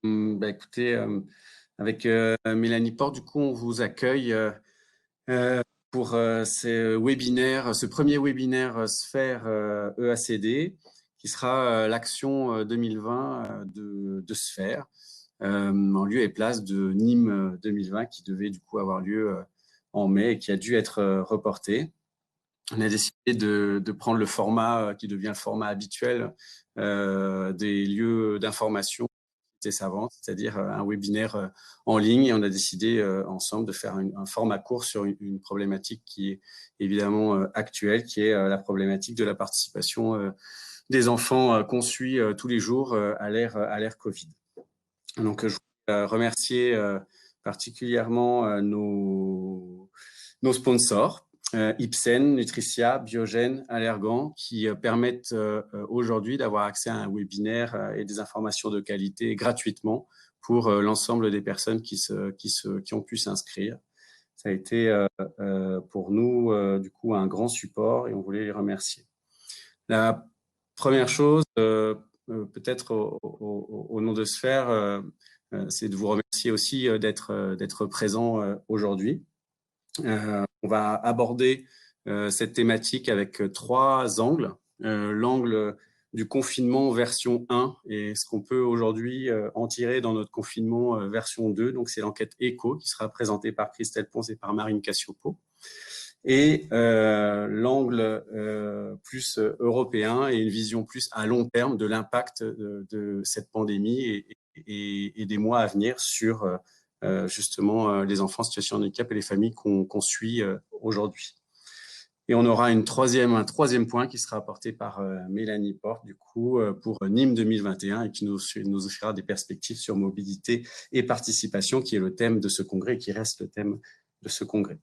Écoutez, avec Mélanie Porte, du coup, on vous accueille pour ce premier webinaire Sphère EACD, qui sera l'action 2020 de Sphère, en lieu et place de Nîmes 2020, qui devait du coup avoir lieu en mai et qui a dû être reporté. On a décidé de prendre le format qui devient le format habituel des lieux d'information savante, c'est-à-dire un webinaire en ligne, et on a décidé ensemble de faire un format court sur une problématique qui est évidemment actuelle, qui est la problématique de la participation des enfants qu'on suit tous les jours à l'ère Covid. Donc, je voudrais remercier particulièrement nos sponsors, Ipsen, Nutricia, Biogène, Allergan, qui permettent aujourd'hui d'avoir accès à un webinaire et des informations de qualité gratuitement pour l'ensemble des personnes qui ont pu s'inscrire. Ça a été pour nous, du coup, un grand support et on voulait les remercier. La première chose, peut-être au nom de Sphère, c'est de vous remercier aussi d'être présent aujourd'hui. On va aborder cette thématique avec 3 angles. L'angle du confinement version 1 et ce qu'on peut aujourd'hui en tirer dans notre confinement version 2. Donc, c'est l'enquête ECHO qui sera présentée par Christelle Pons et par Marine Cassiopo. Et l'angle plus européen et une vision plus à long terme de l'impact de cette pandémie et des mois à venir sur justement les enfants en situation de handicap et les familles qu'on suit aujourd'hui. Et on aura un troisième point qui sera apporté par Mélanie Porte, du coup, pour Nîmes 2021 et qui nous offrira des perspectives sur mobilité et participation, qui est le thème de ce congrès et qui reste le thème de ce congrès.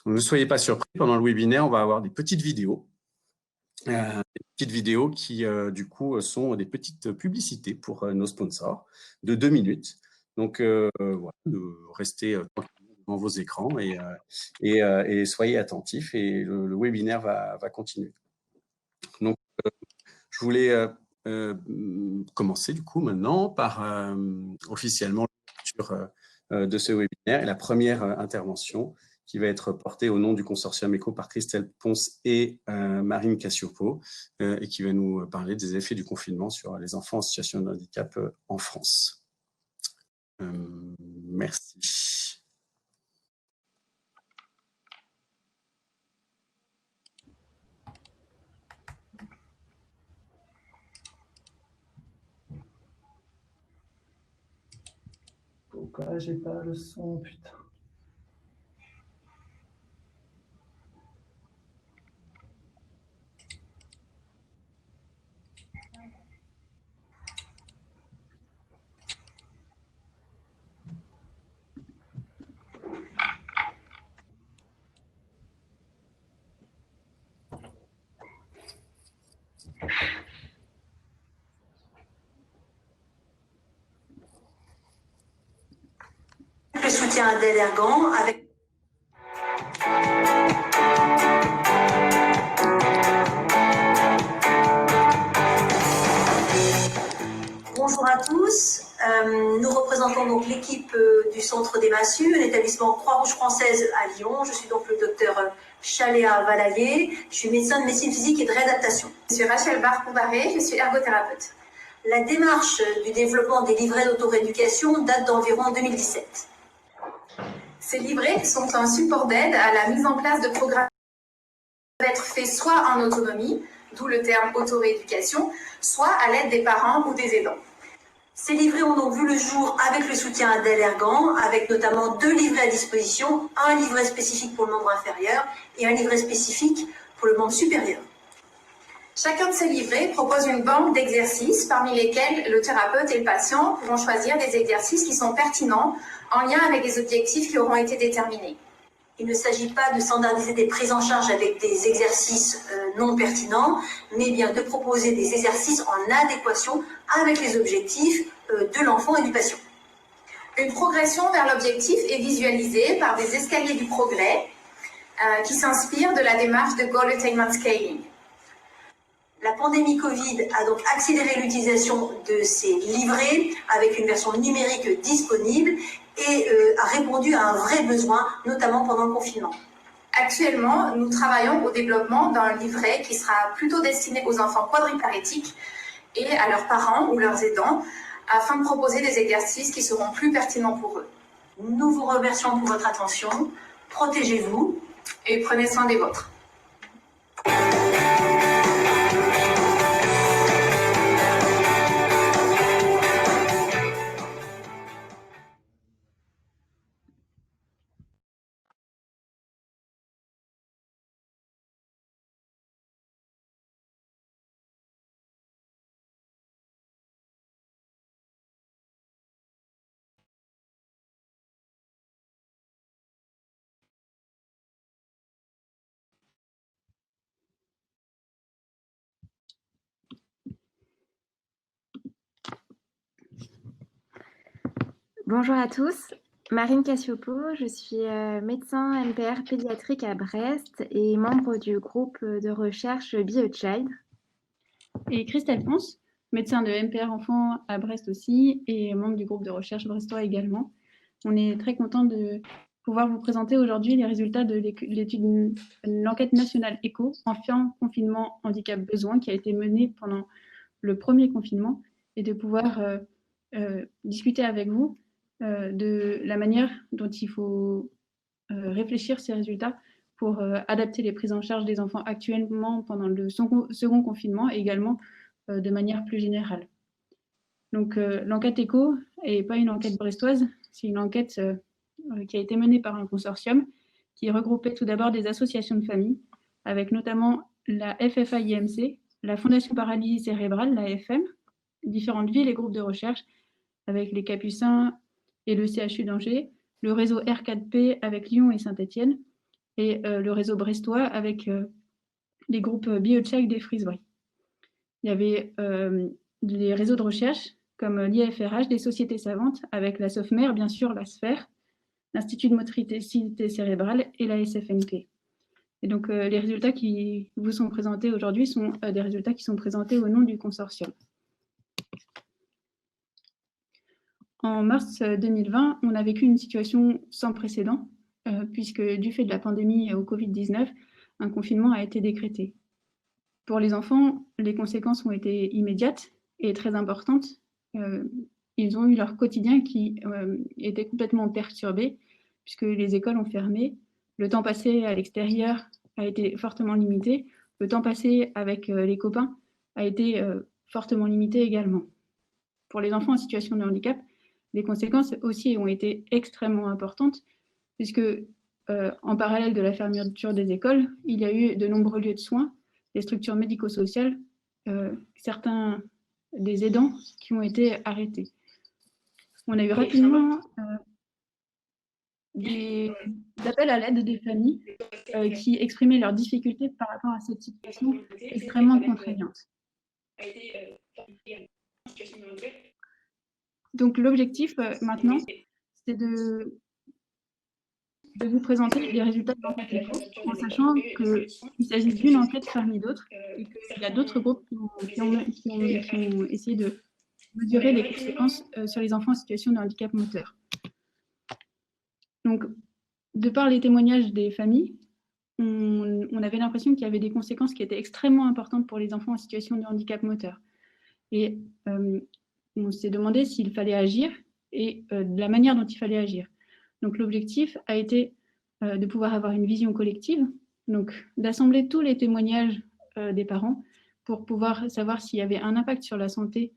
Donc, ne soyez pas surpris, pendant le webinaire, on va avoir des petites vidéos. Qui, du coup, sont des petites publicités pour nos sponsors de 2 minutes. Donc, voilà, restez devant vos écrans et soyez attentifs et le webinaire va continuer. Donc, je voulais commencer du coup maintenant par officiellement l'ouverture de ce webinaire et la première intervention qui va être portée au nom du consortium ECHO par Christelle Pons et Marine Cassiopo, et qui va nous parler des effets du confinement sur les enfants en situation de handicap en France. Merci. Pourquoi j'ai pas le son, putain. Le soutien d'Allergan avec Bonjour à tous, nous représentons donc l'équipe du Centre des Massues, un établissement Croix-Rouge française à Lyon. Je suis donc le docteur Chaléa Valaillé, je suis médecin de médecine physique et de réadaptation. Je suis Rachel Barcoubaré, je suis ergothérapeute. La démarche du développement des livrets d'autorééducation date d'environ 2017. Ces livrets sont un support d'aide à la mise en place de programmes qui peuvent être faits soit en autonomie, d'où le terme autorééducation, soit à l'aide des parents ou des aidants. Ces livrets ont donc vu le jour avec le soutien d'Allergan, avec notamment 2 livrets à disposition, un livret spécifique pour le membre inférieur et un livret spécifique pour le membre supérieur. Chacun de ces livrets propose une banque d'exercices parmi lesquels le thérapeute et le patient pourront choisir des exercices qui sont pertinents en lien avec les objectifs qui auront été déterminés. Il ne s'agit pas de standardiser des prises en charge avec des exercices non pertinents, mais bien de proposer des exercices en adéquation avec les objectifs de l'enfant et du patient. Une progression vers l'objectif est visualisée par des escaliers du progrès qui s'inspirent de la démarche de Goal Attainment Scaling. La pandémie Covid a donc accéléré l'utilisation de ces livrets avec une version numérique disponible et a répondu à un vrai besoin, notamment pendant le confinement. Actuellement, nous travaillons au développement d'un livret qui sera plutôt destiné aux enfants quadriparétiques et à leurs parents ou leurs aidants, afin de proposer des exercices qui seront plus pertinents pour eux. Nous vous remercions pour votre attention. Protégez-vous et prenez soin des vôtres. Bonjour à tous, Marine Cassiopo, je suis médecin MPR pédiatrique à Brest et membre du groupe de recherche BioChild. Et Christelle Ponce, médecin de MPR enfants à Brest aussi et membre du groupe de recherche brestois également. On est très content de pouvoir vous présenter aujourd'hui les résultats de l'étude, l'enquête nationale ECHO, enfants, confinement, handicap, besoin, qui a été menée pendant le premier confinement, et de pouvoir discuter avec vous de la manière dont il faut réfléchir ces résultats pour adapter les prises en charge des enfants actuellement pendant le second confinement et également de manière plus générale. Donc l'enquête ECHO n'est pas une enquête brestoise, c'est une enquête qui a été menée par un consortium qui regroupait tout d'abord des associations de familles, avec notamment la FFA-IMC, la Fondation Paralysie Cérébrale, la FM, différentes villes et groupes de recherche, avec les Capucins et le CHU d'Angers, le réseau R4P avec Lyon et Saint-Étienne, et le réseau brestois avec les groupes BioChild des Frisebris. Il y avait des réseaux de recherche comme l'IFRH, des sociétés savantes, avec la SOFMER, bien sûr, la Sphère, l'Institut de motricité cérébrale et la SFNP. Et donc, les résultats qui vous sont présentés aujourd'hui sont des résultats qui sont présentés au nom du consortium. En mars 2020, on a vécu une situation sans précédent, puisque du fait de la pandémie au Covid-19, un confinement a été décrété. Pour les enfants, les conséquences ont été immédiates et très importantes. Ils ont eu leur quotidien qui était complètement perturbé, puisque les écoles ont fermé. Le temps passé à l'extérieur a été fortement limité. Le temps passé avec les copains a été fortement limité également. Pour les enfants en situation de handicap, les conséquences aussi ont été extrêmement importantes, puisque en parallèle de la fermeture des écoles, il y a eu de nombreux lieux de soins, des structures médico-sociales, certains des aidants qui ont été arrêtés. On a eu rapidement des appels à l'aide des familles qui exprimaient leurs difficultés par rapport à cette situation extrêmement contraignante. Donc l'objectif maintenant, c'est de vous présenter les résultats de l'enquête ECHO, en sachant qu'il s'agit d'une enquête parmi d'autres et qu'il y a d'autres groupes qui ont essayé de mesurer les conséquences sur les enfants en situation de handicap moteur. Donc, de par les témoignages des familles, on avait l'impression qu'il y avait des conséquences qui étaient extrêmement importantes pour les enfants en situation de handicap moteur. Et on s'est demandé s'il fallait agir et de la manière dont il fallait agir. Donc l'objectif a été de pouvoir avoir une vision collective, donc d'assembler tous les témoignages des parents pour pouvoir savoir s'il y avait un impact sur la santé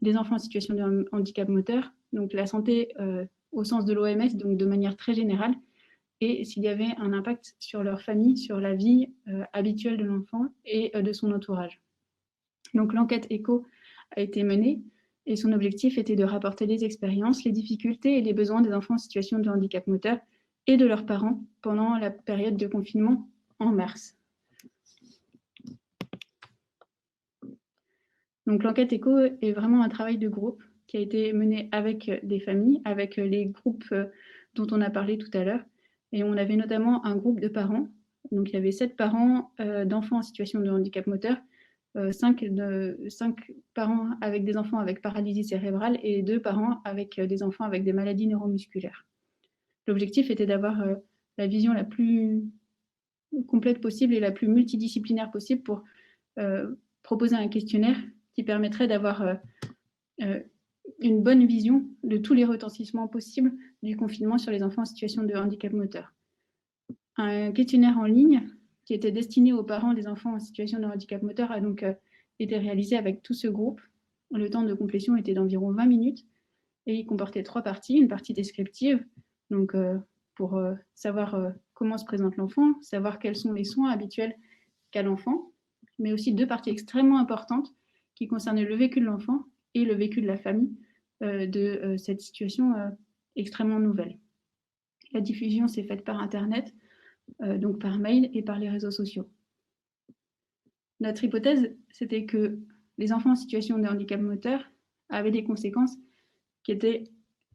des enfants en situation de handicap moteur, donc la santé au sens de l'OMS, donc de manière très générale, et s'il y avait un impact sur leur famille, sur la vie habituelle de l'enfant et de son entourage. Donc l'enquête ECHO a été menée et son objectif était de rapporter les expériences, les difficultés et les besoins des enfants en situation de handicap moteur et de leurs parents pendant la période de confinement en mars. Donc l'enquête ECHO est vraiment un travail de groupe qui a été mené avec des familles, avec les groupes dont on a parlé tout à l'heure. Et on avait notamment un groupe de parents. Donc il y avait 7 parents d'enfants en situation de handicap moteur 5 parents avec des enfants avec paralysie cérébrale et 2 parents avec des enfants avec des maladies neuromusculaires. L'objectif était d'avoir la vision la plus complète possible et la plus multidisciplinaire possible pour proposer un questionnaire qui permettrait d'avoir une bonne vision de tous les retentissements possibles du confinement sur les enfants en situation de handicap moteur. Un questionnaire en ligne qui était destiné aux parents des enfants en situation de handicap moteur a donc été réalisé avec tout ce groupe. Le temps de complétion était d'environ 20 minutes et il comportait 3 parties. Une partie descriptive, donc pour savoir comment se présente l'enfant, savoir quels sont les soins habituels qu'a l'enfant, mais aussi 2 parties extrêmement importantes qui concernaient le vécu de l'enfant et le vécu de la famille de cette situation extrêmement nouvelle. La diffusion s'est faite par Internet, donc par mail et par les réseaux sociaux. Notre hypothèse, c'était que les enfants en situation de handicap moteur avaient des conséquences qui étaient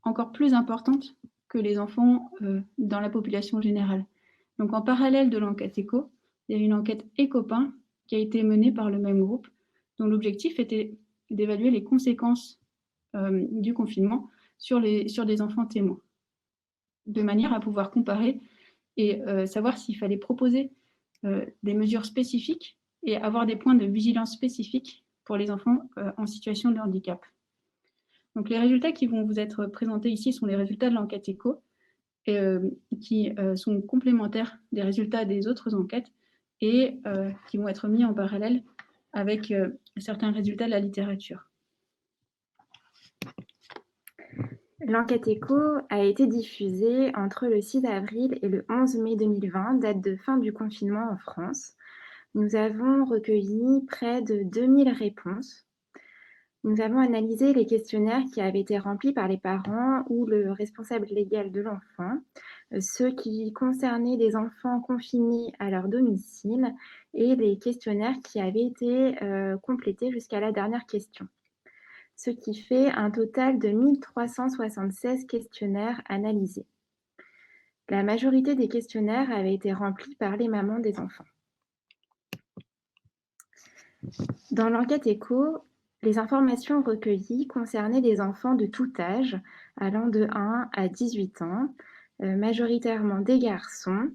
encore plus importantes que les enfants dans la population générale. Donc en parallèle de l'enquête ECO, il y a une enquête ECOPIN qui a été menée par le même groupe, dont l'objectif était d'évaluer les conséquences du confinement sur des enfants témoins, de manière à pouvoir comparer et savoir s'il fallait proposer des mesures spécifiques et avoir des points de vigilance spécifiques pour les enfants en situation de handicap. Donc les résultats qui vont vous être présentés ici sont les résultats de l'enquête ECO, qui sont complémentaires des résultats des autres enquêtes et qui vont être mis en parallèle avec certains résultats de la littérature. L'enquête ECO a été diffusée entre le 6 avril et le 11 mai 2020, date de fin du confinement en France. Nous avons recueilli près de 2000 réponses. Nous avons analysé les questionnaires qui avaient été remplis par les parents ou le responsable légal de l'enfant, ceux qui concernaient des enfants confinés à leur domicile et les questionnaires qui avaient été complétés jusqu'à la dernière question. Ce qui fait un total de 1376 questionnaires analysés. La majorité des questionnaires avaient été remplis par les mamans des enfants. Dans l'enquête ECO, les informations recueillies concernaient des enfants de tout âge, allant de 1 à 18 ans, majoritairement des garçons,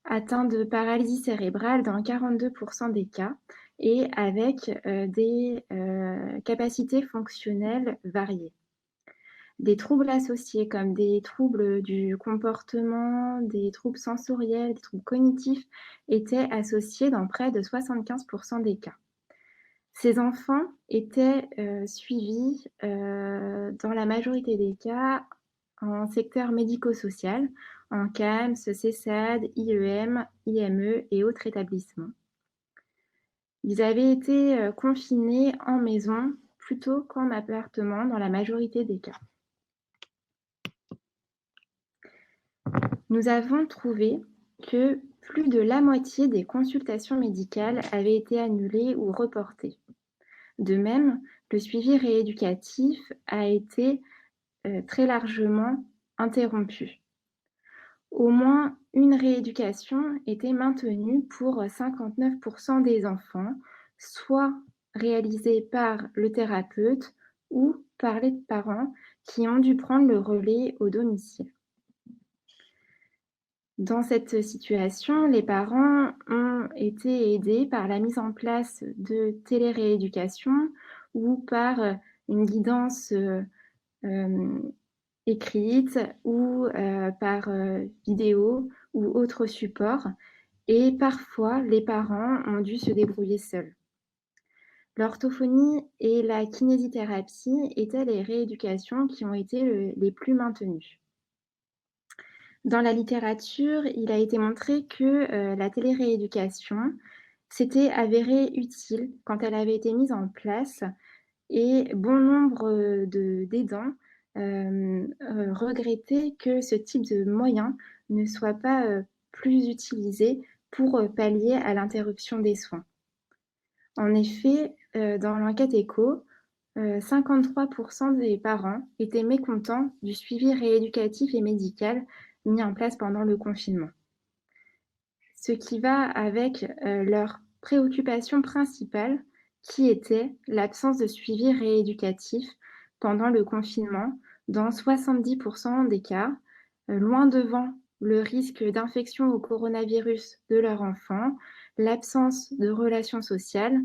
atteints de paralysie cérébrale dans 42% des cas, et avec des capacités fonctionnelles variées. Des troubles associés comme des troubles du comportement, des troubles sensoriels, des troubles cognitifs étaient associés dans près de 75% des cas. Ces enfants étaient suivis dans la majorité des cas en secteur médico-social, en CAMS, CESAD, IEM, IME et autres établissements. Ils avaient été confinés en maison plutôt qu'en appartement dans la majorité des cas. Nous avons trouvé que plus de la moitié des consultations médicales avaient été annulées ou reportées. De même, le suivi rééducatif a été très largement interrompu. Au moins une rééducation était maintenue pour 59% des enfants, soit réalisée par le thérapeute ou par les parents qui ont dû prendre le relais au domicile. Dans cette situation, les parents ont été aidés par la mise en place de télérééducation ou par une guidance écrite ou par vidéo ou autre support. Et parfois, les parents ont dû se débrouiller seuls. L'orthophonie et la kinésithérapie étaient les rééducations qui ont été les plus maintenues. Dans la littérature, il a été montré que la télérééducation s'était avérée utile quand elle avait été mise en place et bon nombre d'aidants regrettaient que ce type de moyen ne soit pas plus utilisé pour pallier à l'interruption des soins. En effet, dans l'enquête ECO, 53% des parents étaient mécontents du suivi rééducatif et médical mis en place pendant le confinement. Ce qui va avec leur préoccupation principale, qui était l'absence de suivi rééducatif pendant le confinement dans 70% des cas, loin devant le risque d'infection au coronavirus de leur enfant, l'absence de relations sociales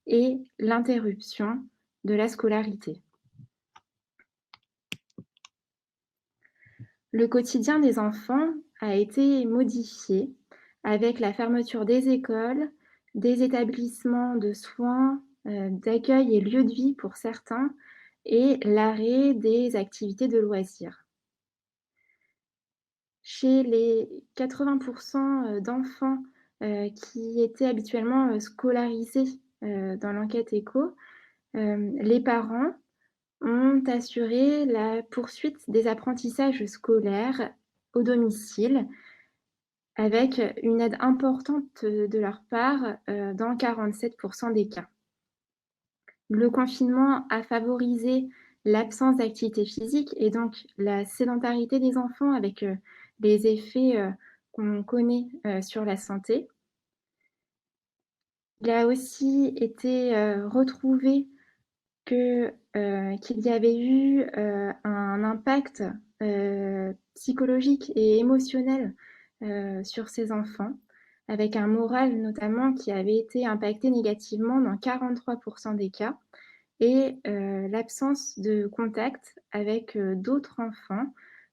et l'interruption de la scolarité. Le quotidien des enfants a été modifié avec la fermeture des écoles, des établissements de soins, d'accueil et lieux de vie pour certains, et l'arrêt des activités de loisirs. Chez les 80% d'enfants qui étaient habituellement scolarisés dans l'enquête ECHO, les parents ont assuré la poursuite des apprentissages scolaires au domicile avec une aide importante de leur part dans 47% des cas. Le confinement a favorisé l'absence d'activité physique et donc la sédentarité des enfants avec les effets qu'on connaît sur la santé. Il a aussi été retrouvé qu'il y avait eu un impact psychologique et émotionnel sur ces enfants, avec un moral notamment qui avait été impacté négativement dans 43% des cas, et l'absence de contact avec d'autres enfants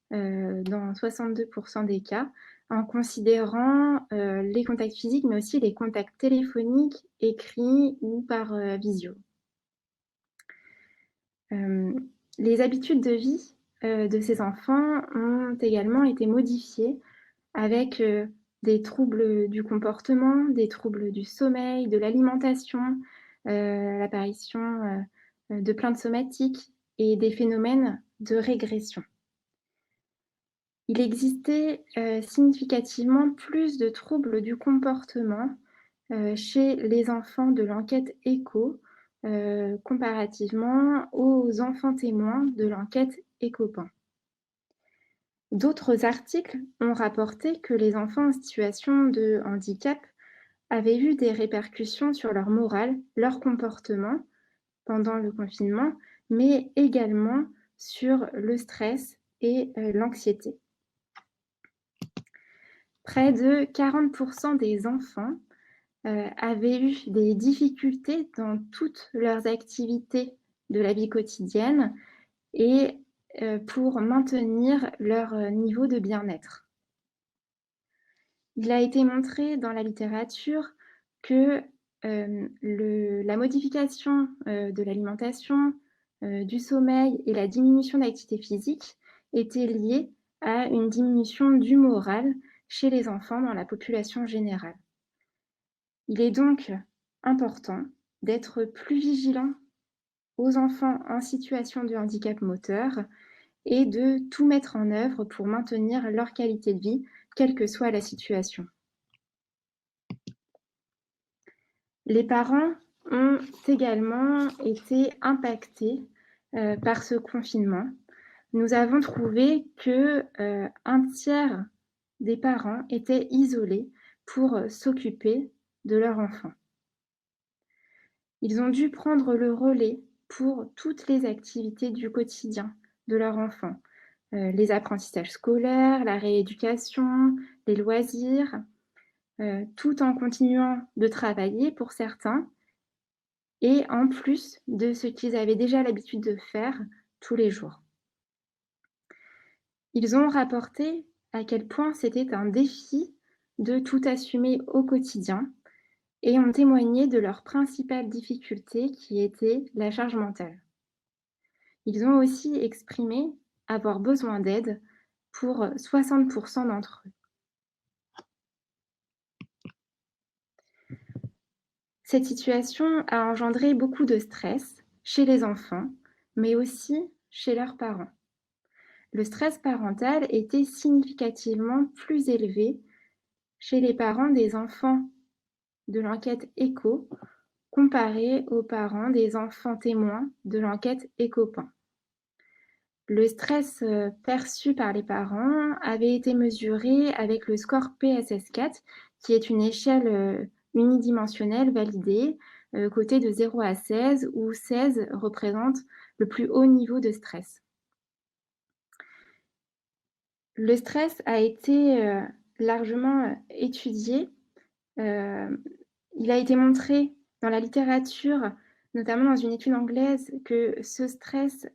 dans 62% des cas, en considérant les contacts physiques, mais aussi les contacts téléphoniques, écrits ou par visio. Les habitudes de vie de ces enfants ont également été modifiées avec des troubles du comportement, des troubles du sommeil, de l'alimentation, l'apparition de plaintes somatiques et des phénomènes de régression. Il existait significativement plus de troubles du comportement chez les enfants de l'enquête ECHO comparativement aux enfants témoins de l'enquête ECHOPAN. D'autres articles ont rapporté que les enfants en situation de handicap avaient eu des répercussions sur leur morale, leur comportement pendant le confinement, mais également sur le stress et l'anxiété. Près de 40% des enfants avaient eu des difficultés dans toutes leurs activités de la vie quotidienne et pour maintenir leur niveau de bien-être. Il a été montré dans la littérature que la modification de l'alimentation, du sommeil et la diminution d'activité physique étaient liées à une diminution du moral chez les enfants dans la population générale. Il est donc important d'être plus vigilant aux enfants en situation de handicap moteur et de tout mettre en œuvre pour maintenir leur qualité de vie, quelle que soit la situation. Les parents ont également été impactés par ce confinement. Nous avons trouvé qu'un tiers des parents étaient isolés pour s'occuper de leur enfant. Ils ont dû prendre le relais pour toutes les activités du quotidien de leur enfant, les apprentissages scolaires, la rééducation, les loisirs, tout en continuant de travailler pour certains, et en plus de ce qu'ils avaient déjà l'habitude de faire tous les jours. Ils ont rapporté à quel point c'était un défi de tout assumer au quotidien et ont témoigné de leur principale difficulté qui était la charge mentale. Ils ont aussi exprimé avoir besoin d'aide pour 60% d'entre eux. Cette situation a engendré beaucoup de stress chez les enfants, mais aussi chez leurs parents. Le stress parental était significativement plus élevé chez les parents des enfants de l'enquête ECHO comparé aux parents des enfants témoins de l'enquête ECHOPAN. Le stress perçu par les parents avait été mesuré avec le score PSS4, qui est une échelle unidimensionnelle validée cotés de 0 à 16, où 16 représente le plus haut niveau de stress. Le stress a été largement étudié. Il a été montré dans la littérature, notamment dans une étude anglaise, que ce stress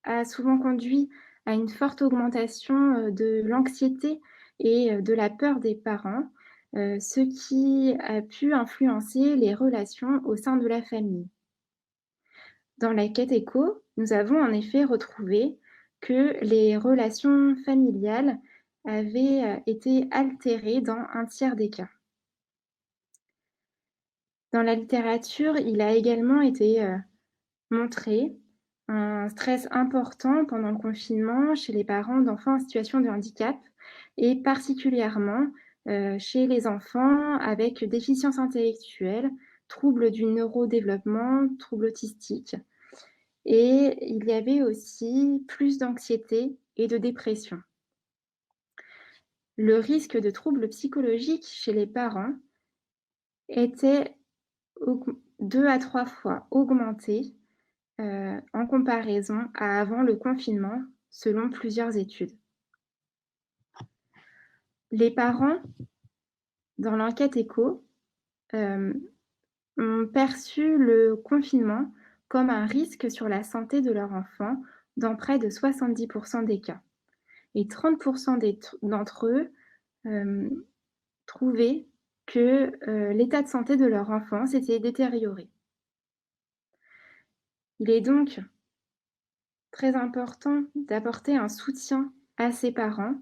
a souvent conduit à une forte augmentation de l'anxiété et de la peur des parents, ce qui a pu influencer les relations au sein de la famille. Dans la quête écho, nous avons en effet retrouvé que les relations familiales avaient été altérées dans un tiers des cas. Dans la littérature, il a également été montré un stress important pendant le confinement chez les parents d'enfants en situation de handicap et particulièrement chez les enfants avec déficience intellectuelle, troubles du neurodéveloppement, troubles autistiques. Et il y avait aussi plus d'anxiété et de dépression. Le risque de troubles psychologiques chez les parents était 2 à 3 fois augmenté en comparaison à avant le confinement, selon plusieurs études. Les parents, dans l'enquête écho, ont perçu le confinement comme un risque sur la santé de leur enfant dans près de 70% des cas. Et 30% d'entre eux trouvaient que l'état de santé de leur enfant s'était détérioré. Il est donc très important d'apporter un soutien à ces parents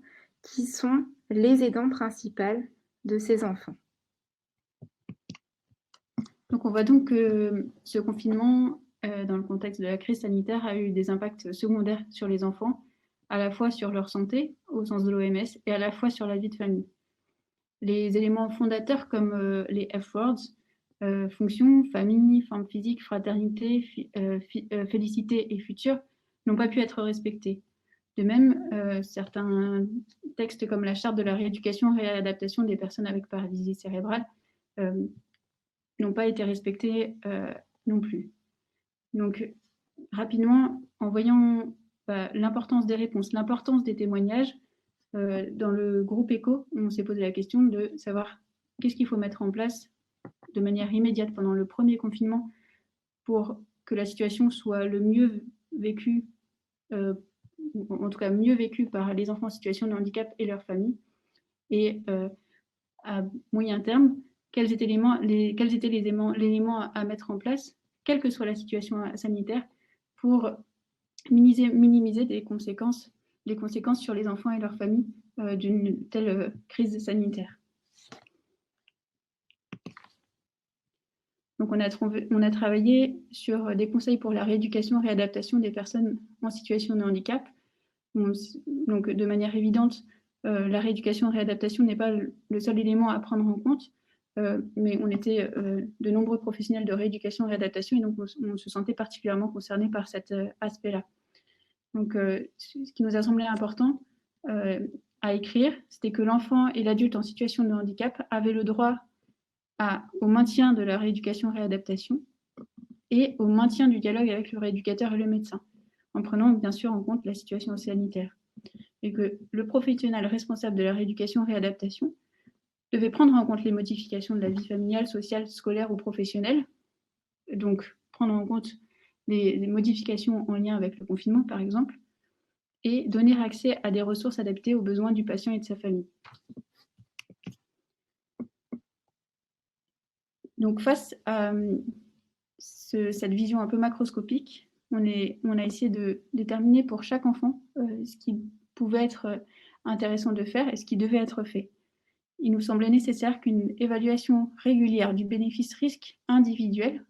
qui sont les aidants principaux de ces enfants. Donc on voit donc que ce confinement, dans le contexte de la crise sanitaire, a eu des impacts secondaires sur les enfants, à la fois sur leur santé, au sens de l'OMS, et à la fois sur la vie de famille. Les éléments fondateurs comme les F-words, fonction, famille, forme physique, fraternité, félicité et futur, n'ont pas pu être respectés. De même, certains textes comme la charte de la rééducation et réadaptation des personnes avec paralysie cérébrale n'ont pas été respectés non plus. Donc, rapidement, en voyant l'importance des réponses, l'importance des témoignages, dans le groupe ECHO, on s'est posé la question de savoir qu'est-ce qu'il faut mettre en place de manière immédiate pendant le premier confinement pour que la situation soit le mieux vécue, en tout cas mieux vécue par les enfants en situation de handicap et leurs familles. Et à moyen terme, quels étaient les éléments à mettre en place, quelle que soit la situation sanitaire, pour minimiser les conséquences sur les enfants et leurs familles d'une telle crise sanitaire. Donc on a travaillé sur des conseils pour la rééducation et réadaptation des personnes en situation de handicap. Donc de manière évidente, la rééducation et réadaptation n'est pas le seul élément à prendre en compte, mais on était de nombreux professionnels de rééducation et réadaptation et donc on se sentait particulièrement concernés par cet aspect-là. Donc, ce qui nous a semblé important à écrire, c'était que l'enfant et l'adulte en situation de handicap avaient le droit au maintien de la rééducation-réadaptation et au maintien du dialogue avec le rééducateur et le médecin, en prenant bien sûr en compte la situation sanitaire. Et que le professionnel responsable de la rééducation-réadaptation devait prendre en compte les modifications de la vie familiale, sociale, scolaire ou professionnelle, donc prendre en compte les modifications en lien avec le confinement, par exemple, et donner accès à des ressources adaptées aux besoins du patient et de sa famille. Donc, face à cette vision un peu macroscopique, on a essayé de déterminer pour chaque enfant ce qui pouvait être intéressant de faire et ce qui devait être fait. Il nous semblait nécessaire qu'une évaluation régulière du bénéfice-risque individuel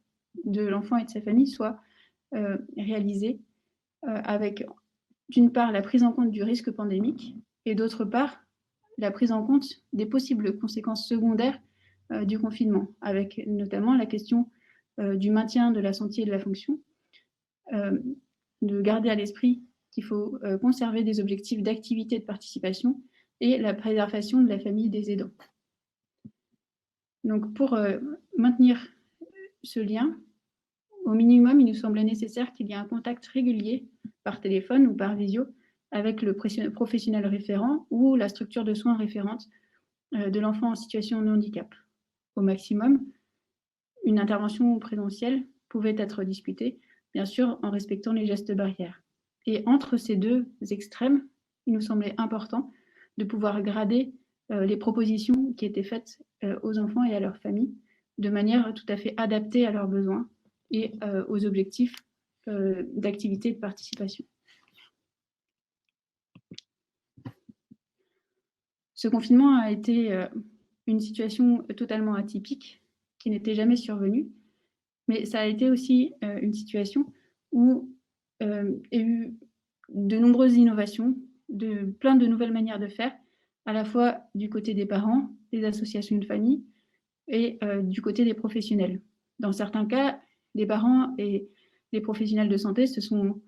de l'enfant et de sa famille soit réalisée avec, d'une part, la prise en compte du risque pandémique et d'autre part, la prise en compte des possibles conséquences secondaires du confinement, avec notamment la question du maintien de la santé et de la fonction, de garder à l'esprit qu'il faut conserver des objectifs d'activité et de participation et la préservation de la famille des aidants. Donc pour maintenir ce lien, au minimum, il nous semblait nécessaire qu'il y ait un contact régulier par téléphone ou par visio avec le professionnel référent ou la structure de soins référente de l'enfant en situation de handicap. Au maximum, une intervention présentielle pouvait être discutée, bien sûr en respectant les gestes barrières. Et entre ces deux extrêmes, il nous semblait important de pouvoir grader les propositions qui étaient faites aux enfants et à leurs familles de manière tout à fait adaptée à leurs besoins et aux objectifs d'activité et de participation. Ce confinement a été une situation totalement atypique qui n'était jamais survenue, mais ça a été aussi une situation où il y a eu de nombreuses innovations, plein de nouvelles manières de faire, à la fois du côté des parents, des associations de famille et du côté des professionnels. Dans certains cas, les parents et les professionnels de santé se sont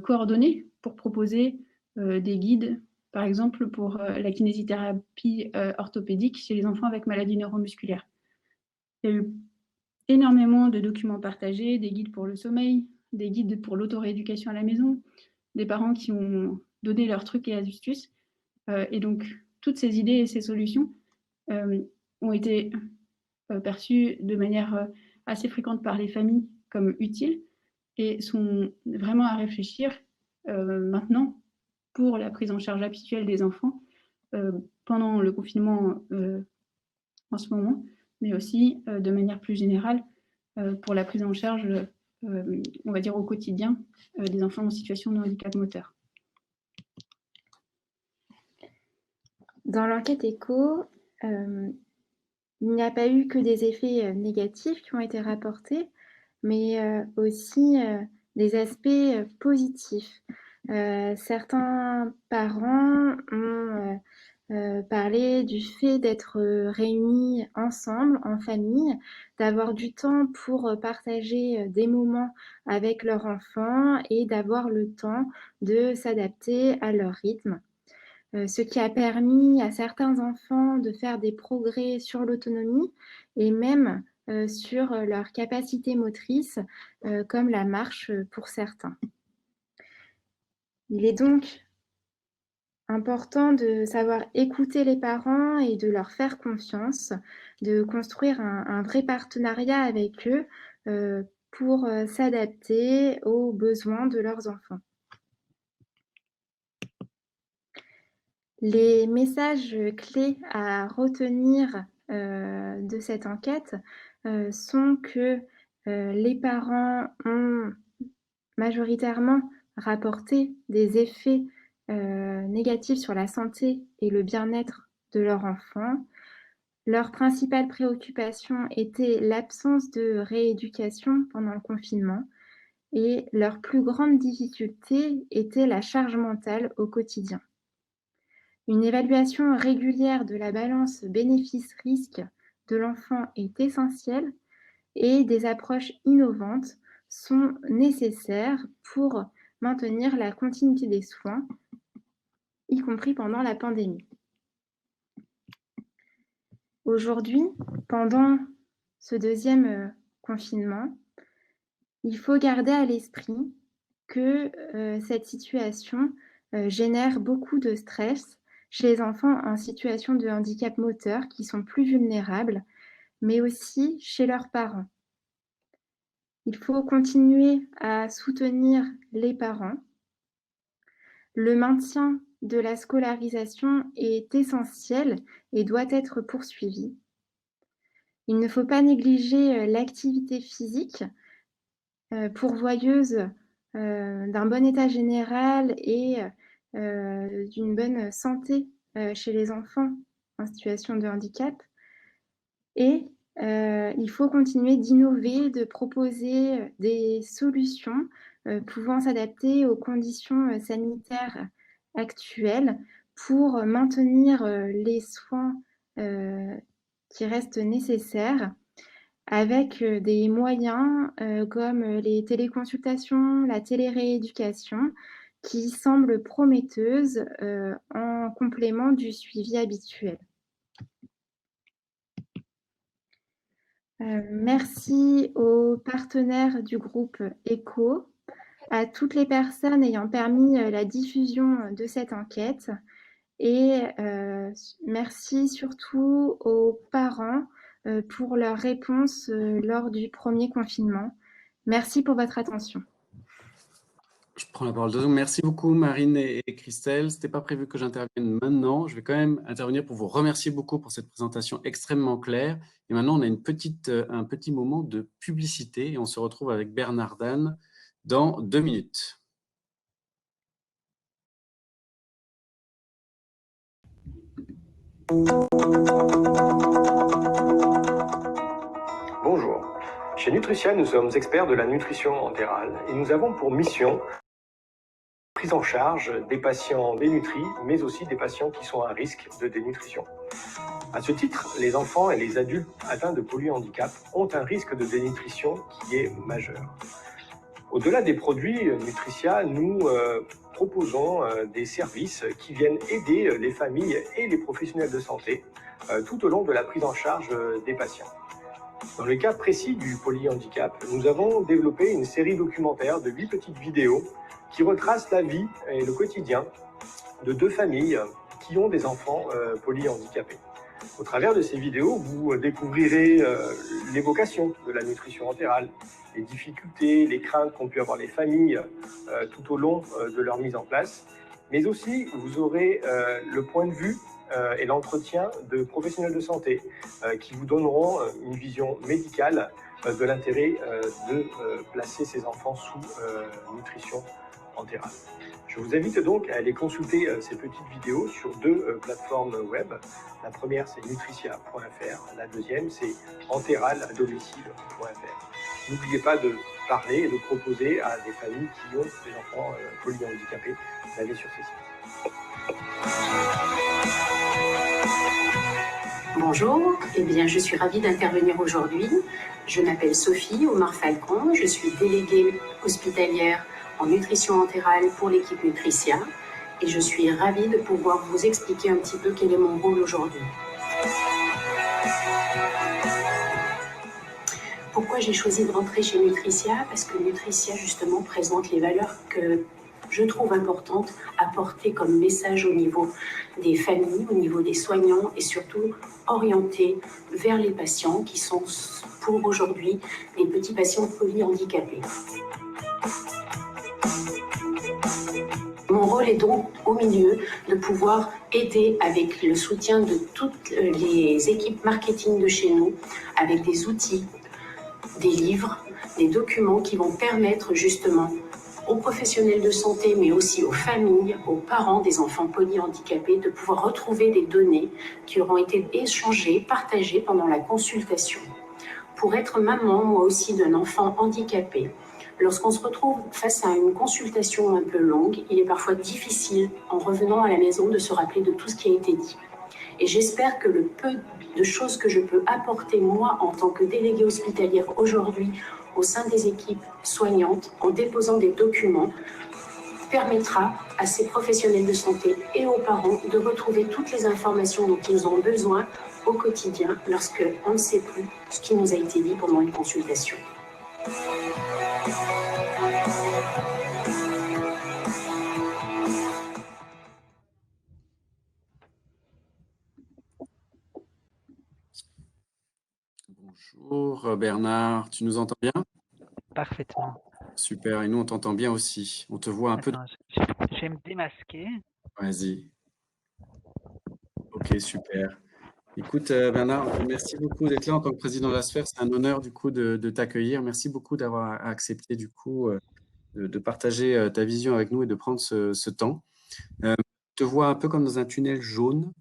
coordonnés pour proposer des guides, par exemple pour la kinésithérapie orthopédique chez les enfants avec maladies neuromusculaires. Il y a eu énormément de documents partagés, des guides pour le sommeil, des guides pour l'autorééducation à la maison, des parents qui ont donné leurs trucs et astuces. Et donc, toutes ces idées et ces solutions ont été perçues de manière assez fréquente par les familles comme utiles et sont vraiment à réfléchir maintenant pour la prise en charge habituelle des enfants pendant le confinement en ce moment, mais aussi de manière plus générale pour la prise en charge, on va dire au quotidien, des enfants en situation de handicap moteur. Dans l'enquête ECHO, il n'y a pas eu que des effets négatifs qui ont été rapportés, mais aussi des aspects positifs. Certains parents ont parlé du fait d'être réunis ensemble, en famille, d'avoir du temps pour partager des moments avec leur enfant et d'avoir le temps de s'adapter à leur rythme. Ce qui a permis à certains enfants de faire des progrès sur l'autonomie et même sur leur capacité motrice, comme la marche pour certains. Il est donc important de savoir écouter les parents et de leur faire confiance, de construire un vrai partenariat avec eux pour s'adapter aux besoins de leurs enfants. Les messages clés à retenir de cette enquête sont que les parents ont majoritairement rapporté des effets négatifs sur la santé et le bien-être de leur enfant. Leur principale préoccupation était l'absence de rééducation pendant le confinement et leur plus grande difficulté était la charge mentale au quotidien. Une évaluation régulière de la balance bénéfice-risque de l'enfant est essentielle et des approches innovantes sont nécessaires pour maintenir la continuité des soins, y compris pendant la pandémie. Aujourd'hui, pendant ce deuxième confinement, il faut garder à l'esprit que cette situation génère beaucoup de stress chez les enfants en situation de handicap moteur qui sont plus vulnérables, mais aussi chez leurs parents. Il faut continuer à soutenir les parents. Le maintien de la scolarisation est essentiel et doit être poursuivi. Il ne faut pas négliger l'activité physique, pourvoyeuse d'un bon état général et d'une bonne santé chez les enfants en situation de handicap. Et il faut continuer d'innover, de proposer des solutions pouvant s'adapter aux conditions sanitaires actuelles pour maintenir les soins qui restent nécessaires avec des moyens comme les téléconsultations, la télérééducation, qui semblent prometteuses en complément du suivi habituel. Merci aux partenaires du groupe ECHO, à toutes les personnes ayant permis la diffusion de cette enquête et merci surtout aux parents pour leurs réponses lors du premier confinement. Merci pour votre attention. Je prends la parole. Merci beaucoup Marine et Christelle. Ce n'était pas prévu que j'intervienne maintenant. Je vais quand même intervenir pour vous remercier beaucoup pour cette présentation extrêmement claire. Et maintenant, on a un petit moment de publicité et on se retrouve avec Bernard Dan dans 2 minutes. Bonjour. Chez Nutricia, nous sommes experts de la nutrition entérale et nous avons pour mission prise en charge des patients dénutris, mais aussi des patients qui sont à risque de dénutrition. À ce titre, les enfants et les adultes atteints de polyhandicap ont un risque de dénutrition qui est majeur. Au-delà des produits Nutricia, nous proposons des services qui viennent aider les familles et les professionnels de santé tout au long de la prise en charge des patients. Dans le cas précis du polyhandicap, nous avons développé une série documentaire de 8 petites vidéos qui retracent la vie et le quotidien de 2 familles qui ont des enfants polyhandicapés. Au travers de ces vidéos, vous découvrirez l'évocation de la nutrition entérale, les difficultés, les craintes qu'ont pu avoir les familles tout au long de leur mise en place, mais aussi vous aurez le point de vue et l'entretien de professionnels de santé qui vous donneront une vision médicale de l'intérêt de placer ces enfants sous nutrition entérale. Je vous invite donc à aller consulter ces petites vidéos sur 2 plateformes web. La première, c'est nutricia.fr. La deuxième, c'est entéraleadomicile.fr. N'oubliez pas de parler et de proposer à des familles qui ont des enfants polyhandicapés d'aller sur ces sites. Bonjour, je suis ravie d'intervenir aujourd'hui. Je m'appelle Sophie Omar-Falcon, je suis déléguée hospitalière en nutrition entérale pour l'équipe Nutricia et je suis ravie de pouvoir vous expliquer un petit peu quel est mon rôle aujourd'hui. Pourquoi j'ai choisi de rentrer chez Nutricia? Parce que Nutricia justement présente les valeurs que je trouve importantes à porter comme message au niveau des familles, au niveau des soignants et surtout orienté vers les patients qui sont pour aujourd'hui les petits patients polyhandicapés. Mon rôle est donc au milieu de pouvoir aider avec le soutien de toutes les équipes marketing de chez nous, avec des outils, des livres, des documents qui vont permettre justement aux professionnels de santé, mais aussi aux familles, aux parents des enfants polyhandicapés, de pouvoir retrouver des données qui auront été échangées, partagées pendant la consultation. Pour être maman, moi aussi, d'un enfant handicapé, lorsqu'on se retrouve face à une consultation un peu longue, il est parfois difficile, en revenant à la maison, de se rappeler de tout ce qui a été dit. Et j'espère que le peu de choses que je peux apporter, moi, en tant que déléguée hospitalière aujourd'hui, au sein des équipes soignantes, en déposant des documents, permettra à ces professionnels de santé et aux parents de retrouver toutes les informations dont ils ont besoin au quotidien lorsqu'on ne sait plus ce qui nous a été dit pendant une consultation. Bonjour Bernard, tu nous entends bien? Parfaitement. Super, et nous on t'entend bien aussi. On te voit un peu. Je vais me démasquer. Vas-y. Ok, super. Écoute Bernard, merci beaucoup d'être là en tant que président de la Sphère. C'est un honneur du coup de t'accueillir. Merci beaucoup d'avoir accepté du coup de partager ta vision avec nous et de prendre ce temps. Je te vois un peu comme dans un tunnel jaune.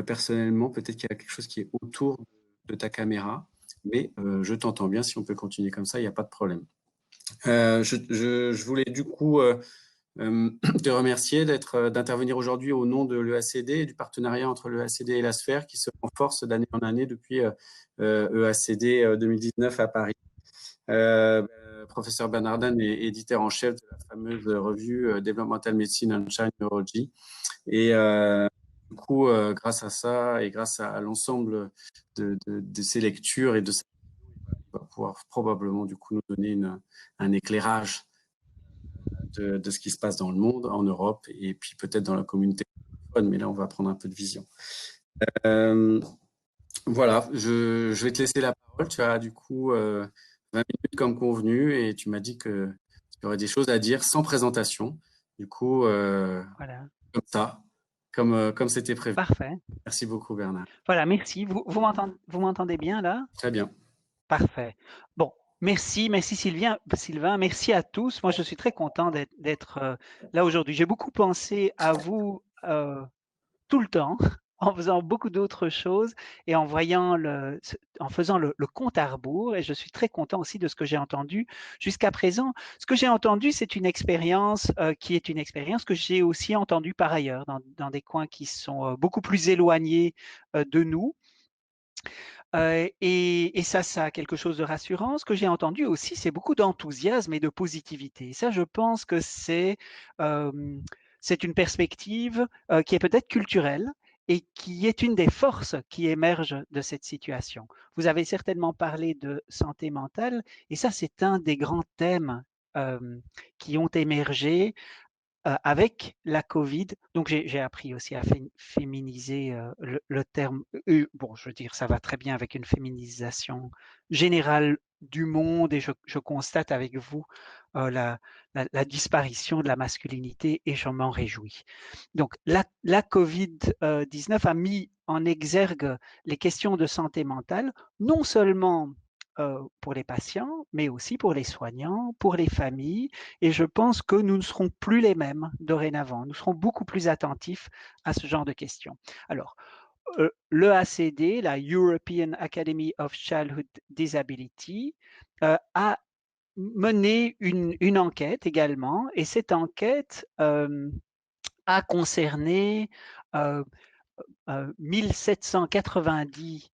Personnellement, peut-être qu'il y a quelque chose qui est autour de ta caméra, mais je t'entends bien. Si on peut continuer comme ça, il n'y a pas de problème. Je voulais du coup te remercier d'intervenir aujourd'hui au nom de l'EACD et du partenariat entre l'EACD et la Sphère qui se renforce d'année en année depuis EACD 2019 à Paris. Professeur Bernard Dan est éditeur en chef de la fameuse revue Developmental Medicine and Child Neurology. Et du coup, grâce à ça et grâce à l'ensemble de ces lectures et de pouvoir probablement du coup nous donner un éclairage de ce qui se passe dans le monde, en Europe, et puis peut-être dans la communauté. Mais là, on va prendre un peu de vision. Voilà, je vais te laisser la parole. Tu as du coup 20 minutes comme convenu, et tu m'as dit que tu aurais des choses à dire sans présentation. Du coup, Voilà, comme ça, comme c'était prévu. parfait. Merci beaucoup, Bernard. Voilà, merci. Vous m'entendez bien là? Très bien. Parfait. Bon, merci Sylvain, merci à tous. Moi, je suis très content d'être là aujourd'hui. J'ai beaucoup pensé à vous tout le temps, en faisant beaucoup d'autres choses et en faisant le compte à rebours. Et je suis très content aussi de ce que j'ai entendu jusqu'à présent. Ce que j'ai entendu, c'est une expérience qui est une expérience que j'ai aussi entendue par ailleurs, dans des coins qui sont beaucoup plus éloignés de nous. Et ça a quelque chose de rassurant. Ce que j'ai entendu aussi, c'est beaucoup d'enthousiasme et de positivité. Et ça, je pense que c'est une perspective qui est peut-être culturelle et qui est une des forces qui émergent de cette situation. Vous avez certainement parlé de santé mentale, et ça, c'est un des grands thèmes qui ont émergé avec la Covid. Donc, j'ai appris aussi à féminiser le terme. Bon, je veux dire, ça va très bien avec une féminisation générale du monde, et je constate avec vous la disparition de la masculinité, et je m'en réjouis. Donc, la Covid-19 a mis en exergue les questions de santé mentale, non seulement pour les patients, mais aussi pour les soignants, pour les familles. Et je pense que nous ne serons plus les mêmes dorénavant. Nous serons beaucoup plus attentifs à ce genre de questions. Alors, l'EACD, la European Academy of Childhood Disability, a mené une enquête également, et cette enquête a concerné 1790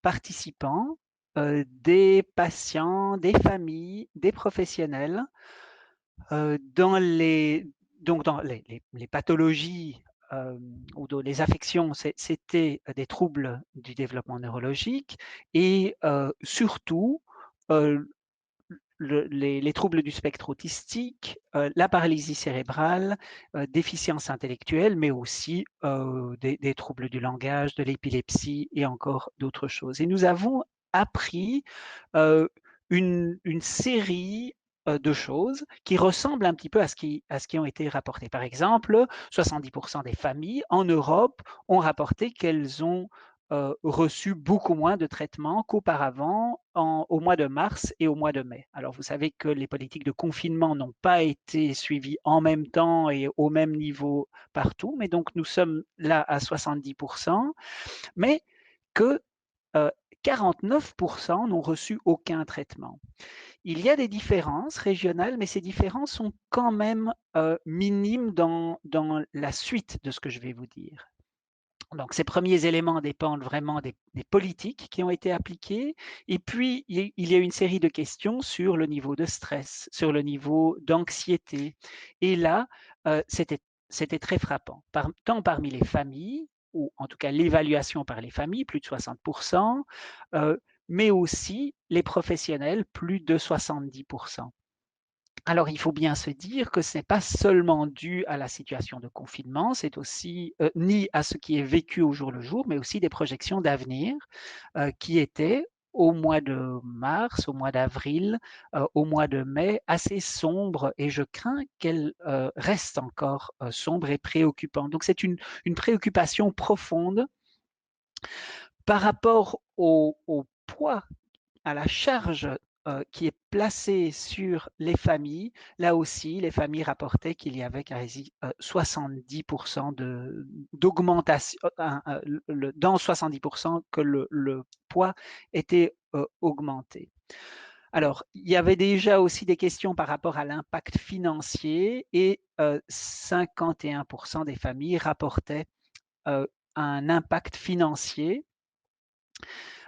participants, des patients, des familles, des professionnels, dans les pathologies ou dans les affections. C'était des troubles du développement neurologique, et surtout les troubles du spectre autistique, la paralysie cérébrale, déficience intellectuelle, mais aussi des troubles du langage, de l'épilepsie et encore d'autres choses. Et nous avons appris une série de choses qui ressemblent un petit peu à ce qui ont été rapportés. Par exemple, 70% des familles en Europe ont rapporté qu'elles ont reçu beaucoup moins de traitements qu'auparavant au mois de mars et au mois de mai. Alors, vous savez que les politiques de confinement n'ont pas été suivies en même temps et au même niveau partout, mais donc nous sommes là à 70%, mais que 49% n'ont reçu aucun traitement. Il y a des différences régionales, mais ces différences sont quand même minimes dans la suite de ce que je vais vous dire. Donc, ces premiers éléments dépendent vraiment des politiques qui ont été appliquées. Et puis, il y a une série de questions sur le niveau de stress, sur le niveau d'anxiété. Et là, c'était très frappant, tant parmi les familles, ou en tout cas l'évaluation par les familles, plus de 60%, mais aussi les professionnels, plus de 70%. Alors, il faut bien se dire que ce n'est pas seulement dû à la situation de confinement, c'est aussi ni à ce qui est vécu au jour le jour, mais aussi des projections d'avenir qui étaient au mois de mars, au mois d'avril, au mois de mai, assez sombres, et je crains qu'elles restent encore sombres et préoccupantes. Donc, c'est une préoccupation profonde par rapport au poids, à la charge qui est placée sur les familles. Là aussi, les familles rapportaient qu'il y avait quasi 70% d'augmentation, dans 70% que le poids était augmenté. Alors, il y avait déjà aussi des questions par rapport à l'impact financier, et 51% des familles rapportaient un impact financier.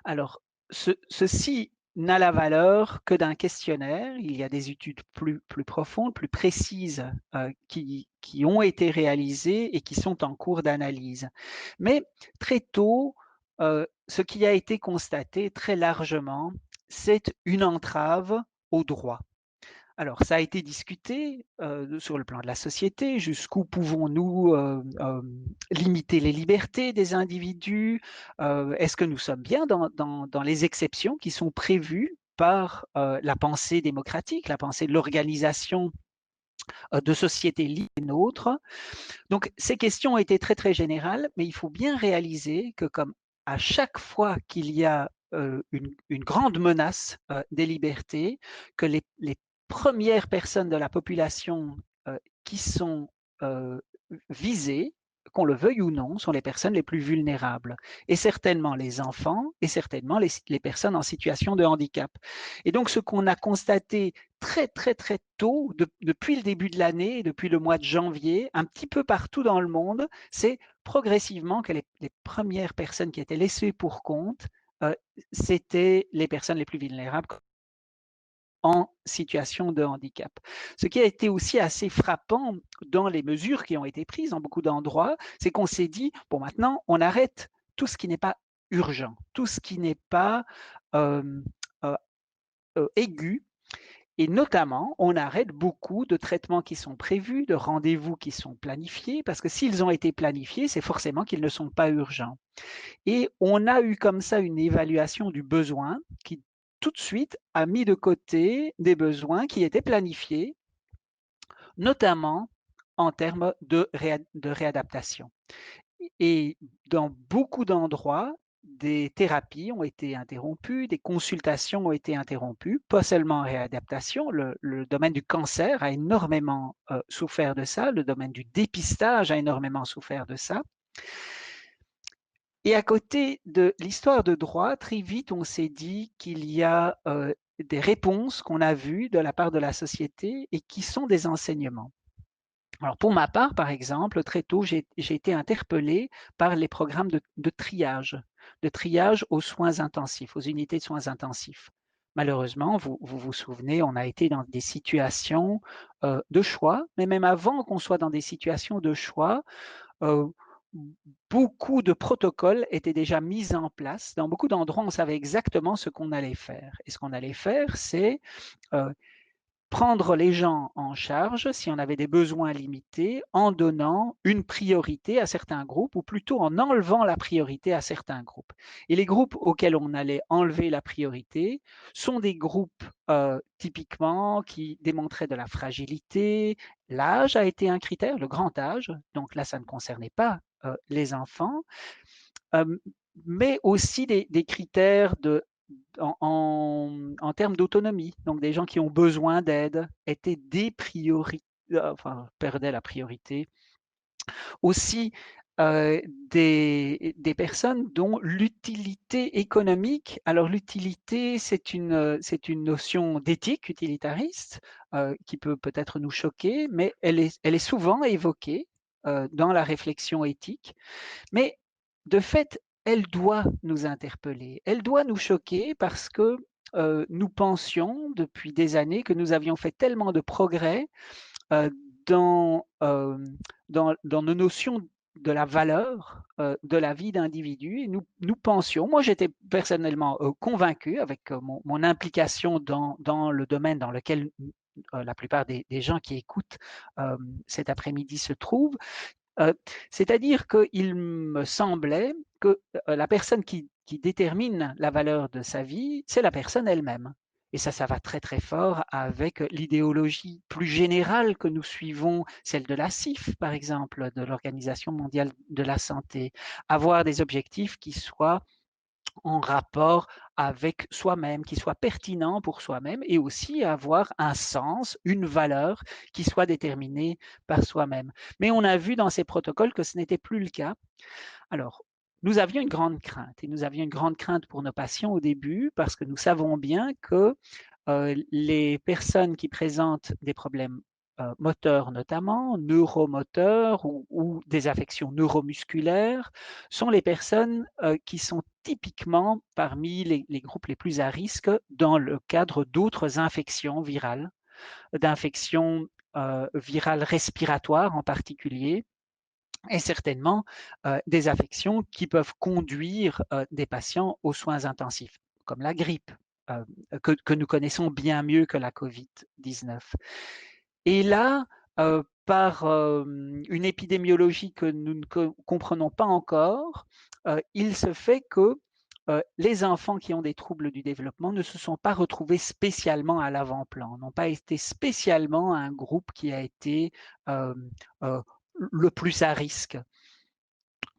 Alors, ceci n'a la valeur que d'un questionnaire. Il y a des études plus profondes, plus précises qui ont été réalisées et qui sont en cours d'analyse. Mais très tôt, ce qui a été constaté très largement, c'est une entrave au droit. Alors, ça a été discuté sur le plan de la société, jusqu'où pouvons-nous limiter les libertés des individus? Est-ce que nous sommes bien dans les exceptions qui sont prévues par la pensée démocratique, la pensée de l'organisation de société libre et nôtre? Donc, ces questions ont été très, très générales, mais il faut bien réaliser que comme à chaque fois qu'il y a une grande menace des libertés, que les premières personnes de la population qui sont visées, qu'on le veuille ou non, sont les personnes les plus vulnérables, et certainement les enfants, et certainement les personnes en situation de handicap. Et donc, ce qu'on a constaté très, très, très tôt, depuis le début de l'année, depuis le mois de janvier, un petit peu partout dans le monde, c'est progressivement que les premières personnes qui étaient laissées pour compte, c'était les personnes les plus vulnérables en situation de handicap. Ce qui a été aussi assez frappant dans les mesures qui ont été prises dans beaucoup d'endroits, c'est qu'on s'est dit, bon, maintenant, on arrête tout ce qui n'est pas urgent, tout ce qui n'est pas aigu, et notamment, on arrête beaucoup de traitements qui sont prévus, de rendez-vous qui sont planifiés, parce que s'ils ont été planifiés, c'est forcément qu'ils ne sont pas urgents. Et on a eu comme ça une évaluation du besoin qui tout de suite a mis de côté des besoins qui étaient planifiés, notamment en termes de réadaptation. Et dans beaucoup d'endroits, des thérapies ont été interrompues, des consultations ont été interrompues, pas seulement en réadaptation. Le domaine du cancer a énormément souffert de ça, le domaine du dépistage a énormément souffert de ça. Et à côté de l'histoire de droit, très vite, on s'est dit qu'il y a des réponses qu'on a vues de la part de la société et qui sont des enseignements. Alors pour ma part, par exemple, très tôt, j'ai été interpellé par les programmes de triage aux soins intensifs, aux unités de soins intensifs. Malheureusement, vous souvenez, on a été dans des situations de choix, mais même avant qu'on soit dans des situations de choix, beaucoup de protocoles étaient déjà mis en place. Dans beaucoup d'endroits, on savait exactement ce qu'on allait faire. Et ce qu'on allait faire, c'est prendre les gens en charge si on avait des besoins limités en donnant une priorité à certains groupes ou plutôt en enlevant la priorité à certains groupes. Et les groupes auxquels on allait enlever la priorité sont des groupes typiquement qui démontraient de la fragilité. L'âge a été un critère, le grand âge, donc là ça ne concernait pas les enfants, mais aussi des critères en termes d'autonomie. Donc, des gens qui ont besoin d'aide étaient des priorités, enfin, perdaient la priorité. Aussi, des personnes dont l'utilité économique, alors l'utilité, c'est une notion d'éthique utilitariste qui peut peut-être nous choquer, mais elle est souvent évoquée dans la réflexion éthique. Mais de fait, elle doit nous interpeller, elle doit nous choquer parce que nous pensions depuis des années que nous avions fait tellement de progrès dans nos notions de la valeur de la vie d'individu. Et nous pensions, moi j'étais personnellement convaincu avec mon implication dans le domaine dans lequel la plupart des gens qui écoutent cet après-midi se trouvent, c'est-à-dire qu'il me semblait que la personne qui détermine la valeur de sa vie, c'est la personne elle-même. Et ça va très très fort avec l'idéologie plus générale que nous suivons, celle de la CIF par exemple, de l'Organisation mondiale de la santé. Avoir des objectifs qui soient en rapport avec soi-même, qui soit pertinent pour soi-même et aussi avoir un sens, une valeur qui soit déterminée par soi-même. Mais on a vu dans ces protocoles que ce n'était plus le cas. Alors, nous avions une grande crainte et nous avions une grande crainte pour nos patients au début parce que nous savons bien que les personnes qui présentent des problèmes moteurs notamment, neuromoteurs ou des affections neuromusculaires, sont les personnes qui sont typiquement parmi les groupes les plus à risque dans le cadre d'autres infections virales, d'infections virales respiratoires en particulier, et certainement des affections qui peuvent conduire des patients aux soins intensifs, comme la grippe que nous connaissons bien mieux que la Covid-19. Et là, par une épidémiologie que nous ne comprenons pas encore, il se fait que les enfants qui ont des troubles du développement ne se sont pas retrouvés spécialement à l'avant-plan, n'ont pas été spécialement un groupe qui a été le plus à risque.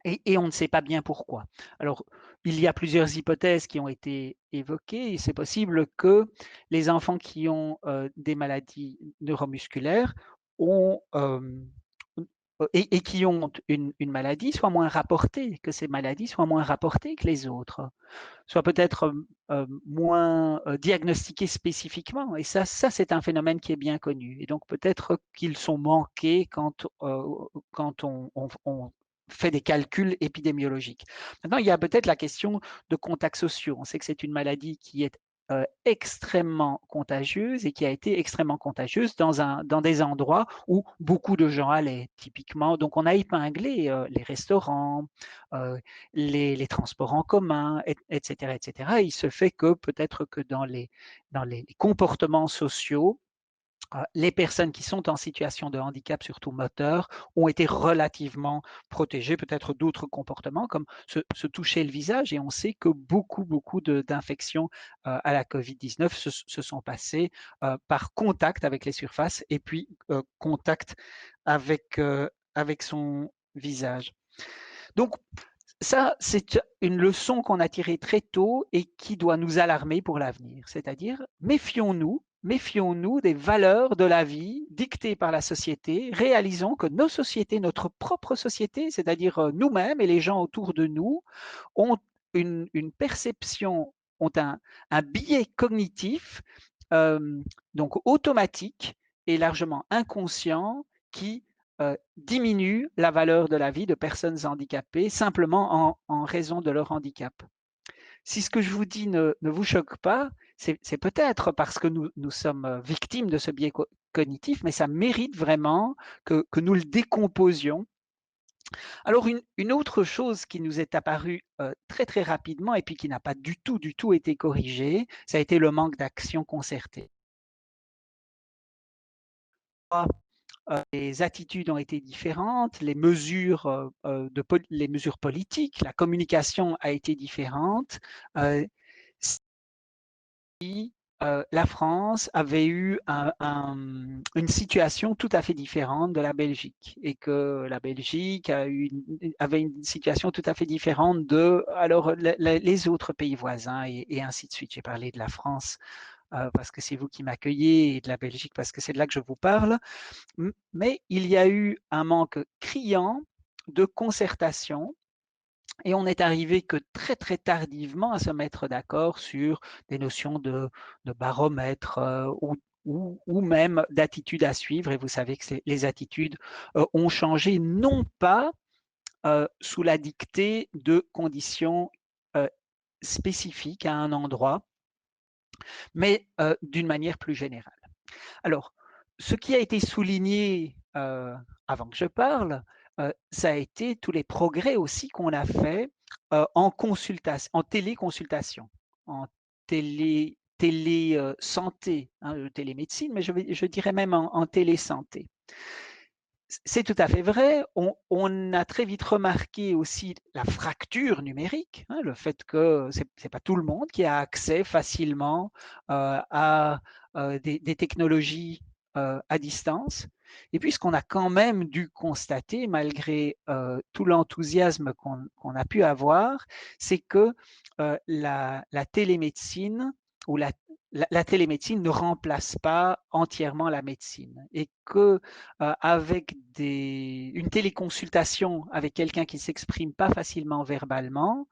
Et on ne sait pas bien pourquoi. Alors, il y a plusieurs hypothèses qui ont été évoquées. C'est possible que les enfants qui ont des maladies neuromusculaires ont, et qui ont une maladie soient moins rapportées, que ces maladies soient moins rapportées que les autres, soient peut-être moins diagnostiquées spécifiquement. Et ça c'est un phénomène qui est bien connu. Et donc peut-être qu'ils sont manqués quand on fait des calculs épidémiologiques. Maintenant, il y a peut-être la question de contacts sociaux. On sait que c'est une maladie qui est extrêmement contagieuse et qui a été extrêmement contagieuse dans des endroits où beaucoup de gens allaient, typiquement. Donc, on a épinglé les restaurants, les transports en commun, etc., etc. Et il se fait que peut-être que dans les comportements sociaux, les personnes qui sont en situation de handicap, surtout moteur, ont été relativement protégées, peut-être d'autres comportements comme se toucher le visage. Et on sait que beaucoup d'infections à la COVID-19 se sont passées par contact avec les surfaces et puis contact avec son visage. Donc, ça, c'est une leçon qu'on a tirée très tôt et qui doit nous alarmer pour l'avenir. C'est-à-dire, méfions-nous des valeurs de la vie dictées par la société. Réalisons que nos sociétés, notre propre société, c'est-à-dire nous-mêmes et les gens autour de nous, ont une perception, ont un biais cognitif, donc automatique et largement inconscient, qui diminue la valeur de la vie de personnes handicapées simplement en raison de leur handicap. Si ce que je vous dis ne vous choque pas, c'est peut-être parce que nous sommes victimes de ce biais cognitif, mais ça mérite vraiment que nous le décomposions. Alors, une autre chose qui nous est apparue très très rapidement et puis qui n'a pas du tout été corrigée, ça a été le manque d'action concertée. Les attitudes ont été différentes, les mesures politiques, la communication a été différente. La France avait eu une situation tout à fait différente de la Belgique et que la Belgique avait une situation tout à fait différente de les autres pays voisins et ainsi de suite. J'ai parlé de la France parce que c'est vous qui m'accueillez et de la Belgique parce que c'est de là que je vous parle. Mais il y a eu un manque criant de concertation et on n'est arrivé que très très tardivement à se mettre d'accord sur des notions de baromètre ou même d'attitude à suivre. Et vous savez que les attitudes ont changé non pas sous la dictée de conditions spécifiques à un endroit, mais d'une manière plus générale. Alors, ce qui a été souligné avant que je parle, ça a été tous les progrès aussi qu'on a fait en téléconsultation, en télésanté, télémédecine, mais je dirais même en télésanté. C'est tout à fait vrai. On a très vite remarqué aussi la fracture numérique, le fait que ce n'est pas tout le monde qui a accès facilement à des technologies à distance. Et puis, ce qu'on a quand même dû constater, malgré tout l'enthousiasme qu'on a pu avoir, c'est que la télémédecine ou la télémédecine ne remplace pas entièrement la médecine et que avec une téléconsultation avec quelqu'un qui ne s'exprime pas facilement verbalement,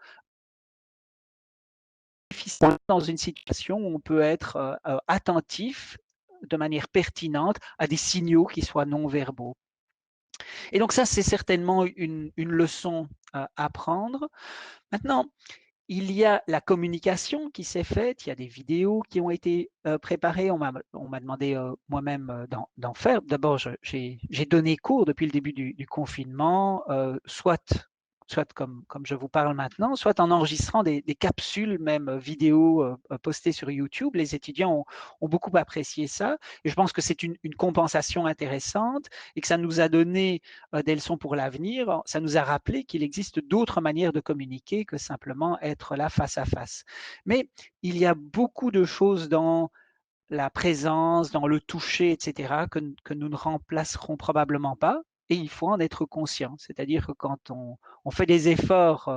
dans une situation où on peut être attentif de manière pertinente à des signaux qui soient non verbaux. Et donc ça, c'est certainement une leçon à prendre. Maintenant, il y a la communication qui s'est faite, il y a des vidéos qui ont été préparées, on m'a demandé moi-même d'en faire. D'abord, j'ai donné cours depuis le début du confinement, soit soit comme je vous parle maintenant, soit en enregistrant des capsules, même vidéo postées sur YouTube. Les étudiants ont beaucoup apprécié ça. Et je pense que c'est une compensation intéressante et que ça nous a donné des leçons pour l'avenir. Ça nous a rappelé qu'il existe d'autres manières de communiquer que simplement être là face à face. Mais il y a beaucoup de choses dans la présence, dans le toucher, etc., que nous ne remplacerons probablement pas. Et il faut en être conscient. C'est-à-dire que quand on fait des efforts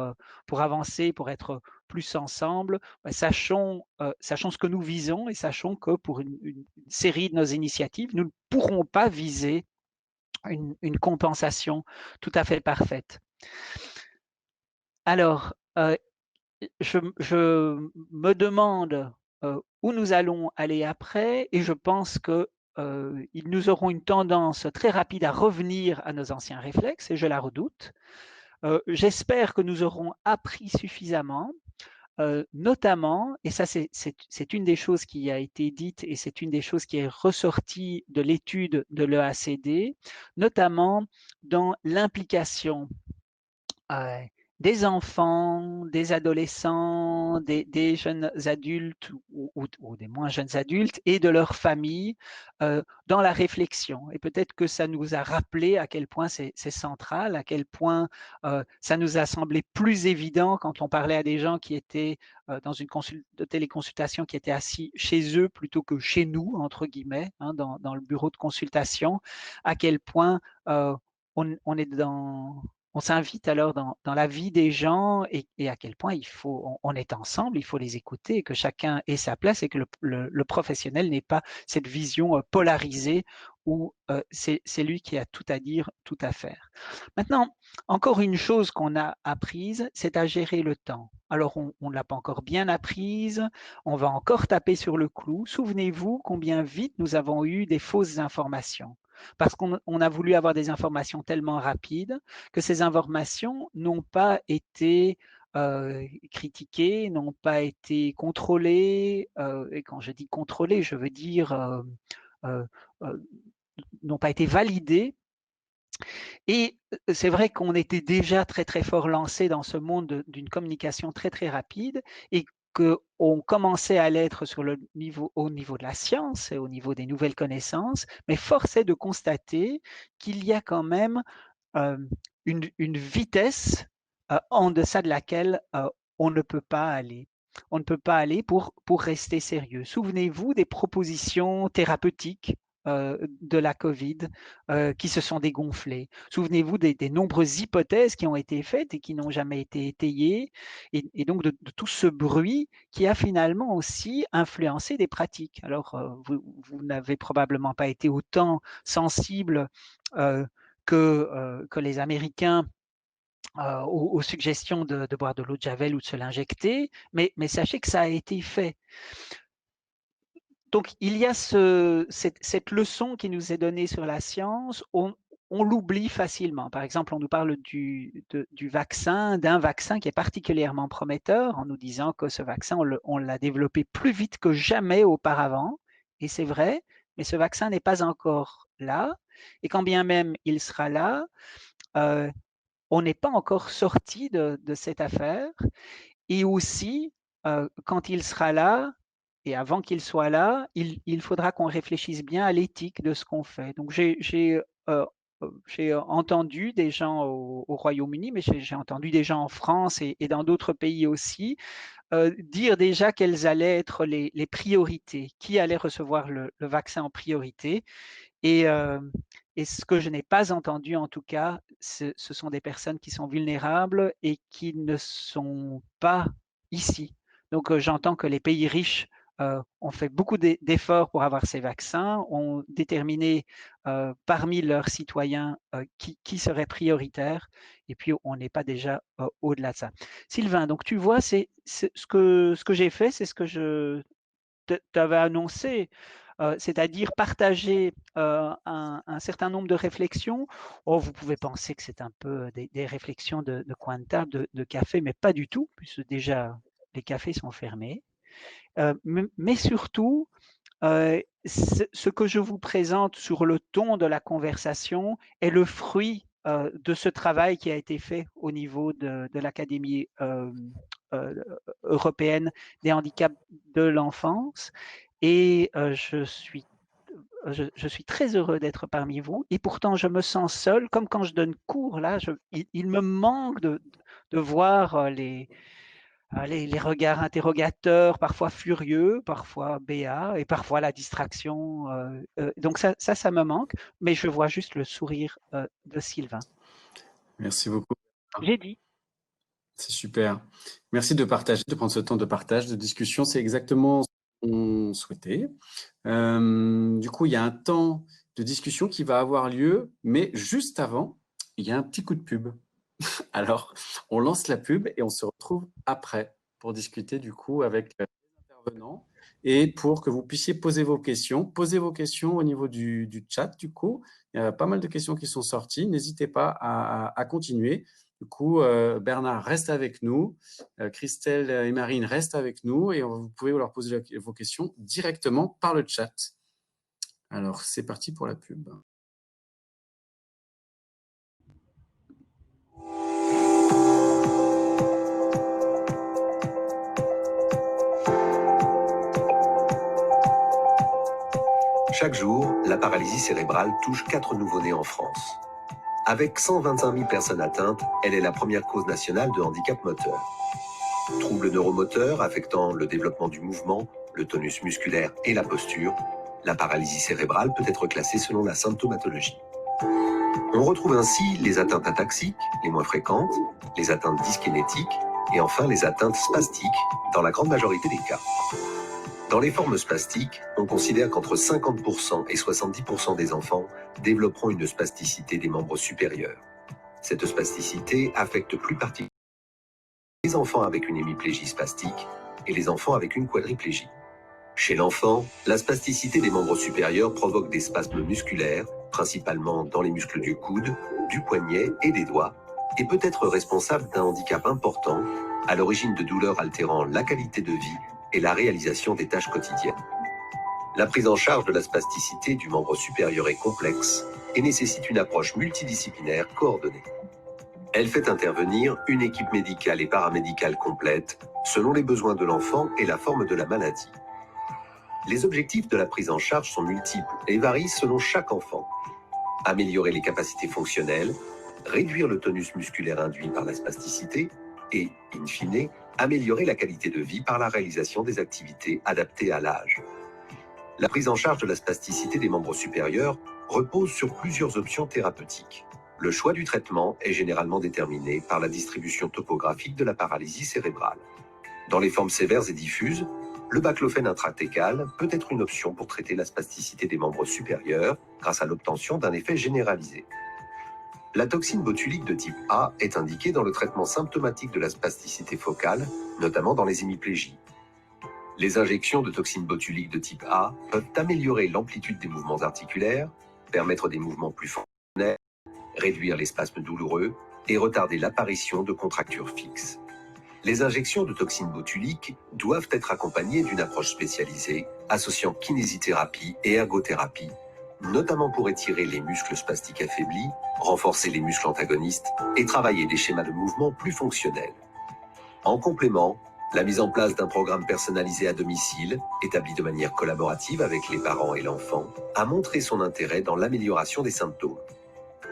pour avancer, pour être plus ensemble, sachons ce que nous visons et sachons que pour une série de nos initiatives, nous ne pourrons pas viser une compensation tout à fait parfaite. Alors, je me demande où nous allons aller après, et je pense que nous aurons une tendance très rapide à revenir à nos anciens réflexes, et je la redoute. J'espère que nous aurons appris suffisamment, notamment, et ça c'est une des choses qui a été dite et c'est une des choses qui est ressortie de l'étude de l'EACD, notamment dans l'implication des enfants, des adolescents, des jeunes adultes ou des moins jeunes adultes et de leurs familles dans la réflexion. Et peut-être que ça nous a rappelé à quel point c'est central, à quel point ça nous a semblé plus évident quand on parlait à des gens qui étaient dans une téléconsultation, qui étaient assis chez eux plutôt que chez nous, entre guillemets, hein, dans le bureau de consultation, à quel point on est on s'invite alors dans la vie des gens et à quel point on est ensemble, il faut les écouter et que chacun ait sa place et que le professionnel n'ait pas cette vision polarisée où c'est lui qui a tout à dire, tout à faire. Maintenant, encore une chose qu'on a apprise, c'est à gérer le temps. Alors, on ne l'a pas encore bien apprise, on va encore taper sur le clou. Souvenez-vous combien vite nous avons eu des fausses informations. Parce qu'on a voulu avoir des informations tellement rapides que ces informations n'ont pas été critiquées, n'ont pas été contrôlées. Et quand je dis contrôlées, je veux dire n'ont pas été validées. Et c'est vrai qu'on était déjà très très fort lancé dans ce monde d'une communication très très rapide et qu'on commençait à l'être au niveau de la science et au niveau des nouvelles connaissances, mais force est de constater qu'il y a quand même une vitesse en deçà de laquelle on ne peut pas aller. On ne peut pas aller pour rester sérieux. Souvenez-vous des propositions thérapeutiques de la Covid qui se sont dégonflées. Souvenez-vous des nombreuses hypothèses qui ont été faites et qui n'ont jamais été étayées, et donc de tout ce bruit qui a finalement aussi influencé des pratiques. Alors, vous n'avez probablement pas été autant sensible que les Américains aux suggestions de boire de l'eau de Javel ou de se l'injecter, mais sachez que ça a été fait. Donc, il y a cette leçon qui nous est donnée sur la science, on l'oublie facilement. Par exemple, on nous parle du vaccin, d'un vaccin qui est particulièrement prometteur, en nous disant que ce vaccin, on l'a développé plus vite que jamais auparavant, et c'est vrai, mais ce vaccin n'est pas encore là, et quand bien même il sera là, on n'est pas encore sorti de cette affaire, et aussi, quand il sera là, et avant qu'il soit là, il faudra qu'on réfléchisse bien à l'éthique de ce qu'on fait. Donc, j'ai entendu des gens au Royaume-Uni, mais j'ai entendu des gens en France et dans d'autres pays aussi, dire déjà quelles allaient être les priorités, qui allait recevoir le vaccin en priorité. Et ce que je n'ai pas entendu, en tout cas, ce sont des personnes qui sont vulnérables et qui ne sont pas ici. Donc, j'entends que les pays riches ont fait beaucoup d'efforts pour avoir ces vaccins, ont déterminé parmi leurs citoyens qui serait prioritaire, et puis on n'est pas déjà au-delà de ça. Sylvain, donc tu vois, ce que j'ai fait, c'est ce que je t'avais annoncé, c'est-à-dire partager un certain nombre de réflexions. Oh, vous pouvez penser que c'est un peu des réflexions de coin de table, de café, mais pas du tout, puisque déjà les cafés sont fermés. Mais surtout, ce que je vous présente sur le ton de la conversation est le fruit de ce travail qui a été fait au niveau de l'Académie européenne des handicaps de l'enfance. Et je suis très heureux d'être parmi vous. Et pourtant, je me sens seul, comme quand je donne cours. Là, il me manque de voir les regards interrogateurs, parfois furieux, parfois béats, et parfois la distraction. Donc ça me manque, mais je vois juste le sourire de Sylvain. Merci beaucoup. J'ai dit. C'est super. Merci de partager, de prendre ce temps de partage, de discussion. C'est exactement ce qu'on souhaitait. Du coup, il y a un temps de discussion qui va avoir lieu, mais juste avant, il y a un petit coup de pub. Alors, on lance la pub et on se retrouve après pour discuter du coup avec les intervenants et pour que vous puissiez poser vos questions. Posez vos questions au niveau du chat du coup. Il y a pas mal de questions qui sont sorties. N'hésitez pas à continuer. Du coup, Bernard reste avec nous, Christelle et Marine restent avec nous et vous pouvez leur poser vos questions directement par le chat. Alors, c'est parti pour la pub. Chaque jour, la paralysie cérébrale touche 4 nouveau-nés en France. Avec 125 000 personnes atteintes, elle est la première cause nationale de handicap moteur. Troubles neuromoteurs affectant le développement du mouvement, le tonus musculaire et la posture, la paralysie cérébrale peut être classée selon la symptomatologie. On retrouve ainsi les atteintes ataxiques, les moins fréquentes, les atteintes dyskinétiques et enfin les atteintes spastiques dans la grande majorité des cas. Dans les formes spastiques, on considère qu'entre 50% et 70% des enfants développeront une spasticité des membres supérieurs. Cette spasticité affecte plus particulièrement les enfants avec une hémiplégie spastique et les enfants avec une quadriplégie. Chez l'enfant, la spasticité des membres supérieurs provoque des spasmes musculaires, principalement dans les muscles du coude, du poignet et des doigts, et peut être responsable d'un handicap important, à l'origine de douleurs altérant la qualité de vie et la réalisation des tâches quotidiennes. La prise en charge de la spasticité du membre supérieur est complexe et nécessite une approche multidisciplinaire coordonnée. Elle fait intervenir une équipe médicale et paramédicale complète selon les besoins de l'enfant et la forme de la maladie. Les objectifs de la prise en charge sont multiples et varient selon chaque enfant. Améliorer les capacités fonctionnelles, réduire le tonus musculaire induit par la spasticité et, in fine, améliorer la qualité de vie par la réalisation des activités adaptées à l'âge. La prise en charge de la spasticité des membres supérieurs repose sur plusieurs options thérapeutiques. Le choix du traitement est généralement déterminé par la distribution topographique de la paralysie cérébrale. Dans les formes sévères et diffuses, le baclofène intratécal peut être une option pour traiter la spasticité des membres supérieurs grâce à l'obtention d'un effet généralisé. La toxine botulique de type A est indiquée dans le traitement symptomatique de la spasticité focale, notamment dans les hémiplégies. Les injections de toxine botulique de type A peuvent améliorer l'amplitude des mouvements articulaires, permettre des mouvements plus fonctionnels, réduire les spasmes douloureux et retarder l'apparition de contractures fixes. Les injections de toxine botulique doivent être accompagnées d'une approche spécialisée associant kinésithérapie et ergothérapie, notamment pour étirer les muscles spastiques affaiblis, renforcer les muscles antagonistes et travailler des schémas de mouvement plus fonctionnels. En complément, la mise en place d'un programme personnalisé à domicile, établi de manière collaborative avec les parents et l'enfant, a montré son intérêt dans l'amélioration des symptômes.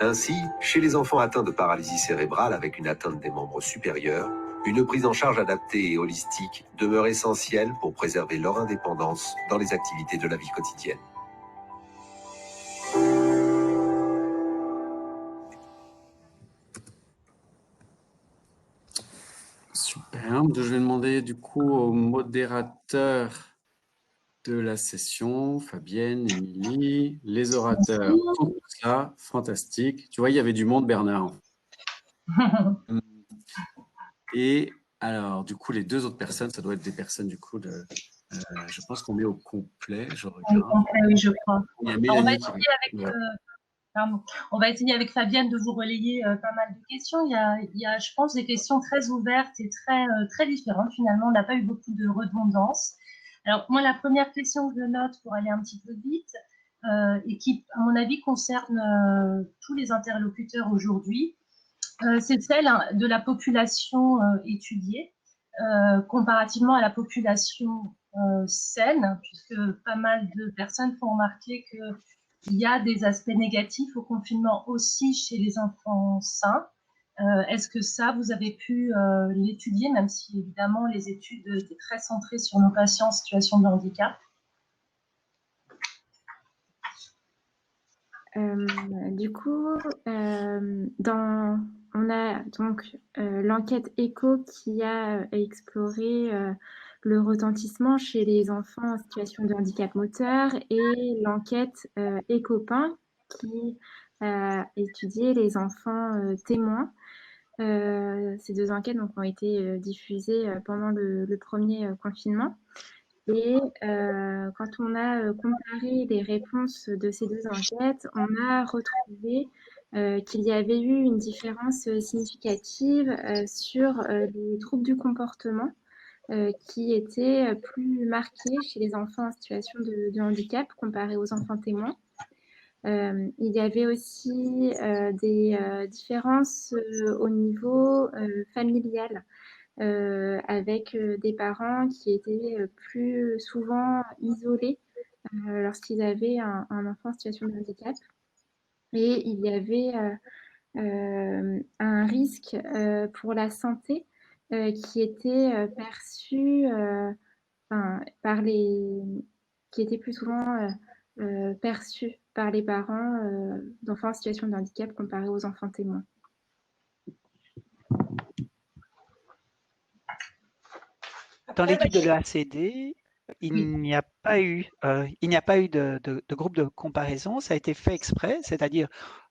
Ainsi, chez les enfants atteints de paralysie cérébrale avec une atteinte des membres supérieurs, une prise en charge adaptée et holistique demeure essentielle pour préserver leur indépendance dans les activités de la vie quotidienne. Super. Je vais demander du coup au modérateur de la session, Fabienne, Émilie, les orateurs sont tous là, fantastique. Tu vois, il y avait du monde, Bernard. Et alors, du coup, les deux autres personnes, ça doit être des personnes du coup de... je pense qu'on met au complet, je regarde. Au complet, oui, je crois. Il y a Mélanie On va essayer avec Fabienne de vous relayer pas mal de questions. Il y a, je pense, des questions très ouvertes et très différentes. Finalement, on n'a pas eu beaucoup de redondance. Alors, moi, la première question que je note pour aller un petit peu vite, et qui, à mon avis, concerne tous les interlocuteurs aujourd'hui. C'est celle de la population étudiée, comparativement à la population saine, puisque pas mal de personnes font remarquer qu'il y a des aspects négatifs au confinement aussi chez les enfants sains. Est-ce que ça, vous avez pu l'étudier, même si évidemment les études étaient très centrées sur nos patients en situation de handicap? Du coup, on a donc l'enquête ECHO qui a exploré le retentissement chez les enfants en situation de handicap moteur et l'enquête ECOPIN qui a étudié les enfants témoins. Ces deux enquêtes donc, ont été diffusées pendant le premier confinement. Et quand on a comparé les réponses de ces deux enquêtes, on a retrouvé qu'il y avait eu une différence significative sur les troubles du comportement qui étaient plus marqués chez les enfants en situation de handicap comparé aux enfants témoins. Il y avait aussi des différences au niveau familial. Avec des parents qui étaient plus souvent isolés lorsqu'ils avaient un enfant en situation de handicap. Et il y avait un risque pour la santé qui était perçu qui était plus souvent perçu par les parents d'enfants en situation de handicap comparé aux enfants témoins. Dans l'étude de l'EACD, il n'y a pas eu de groupe de comparaison. Ça a été fait exprès, c'est-à-dire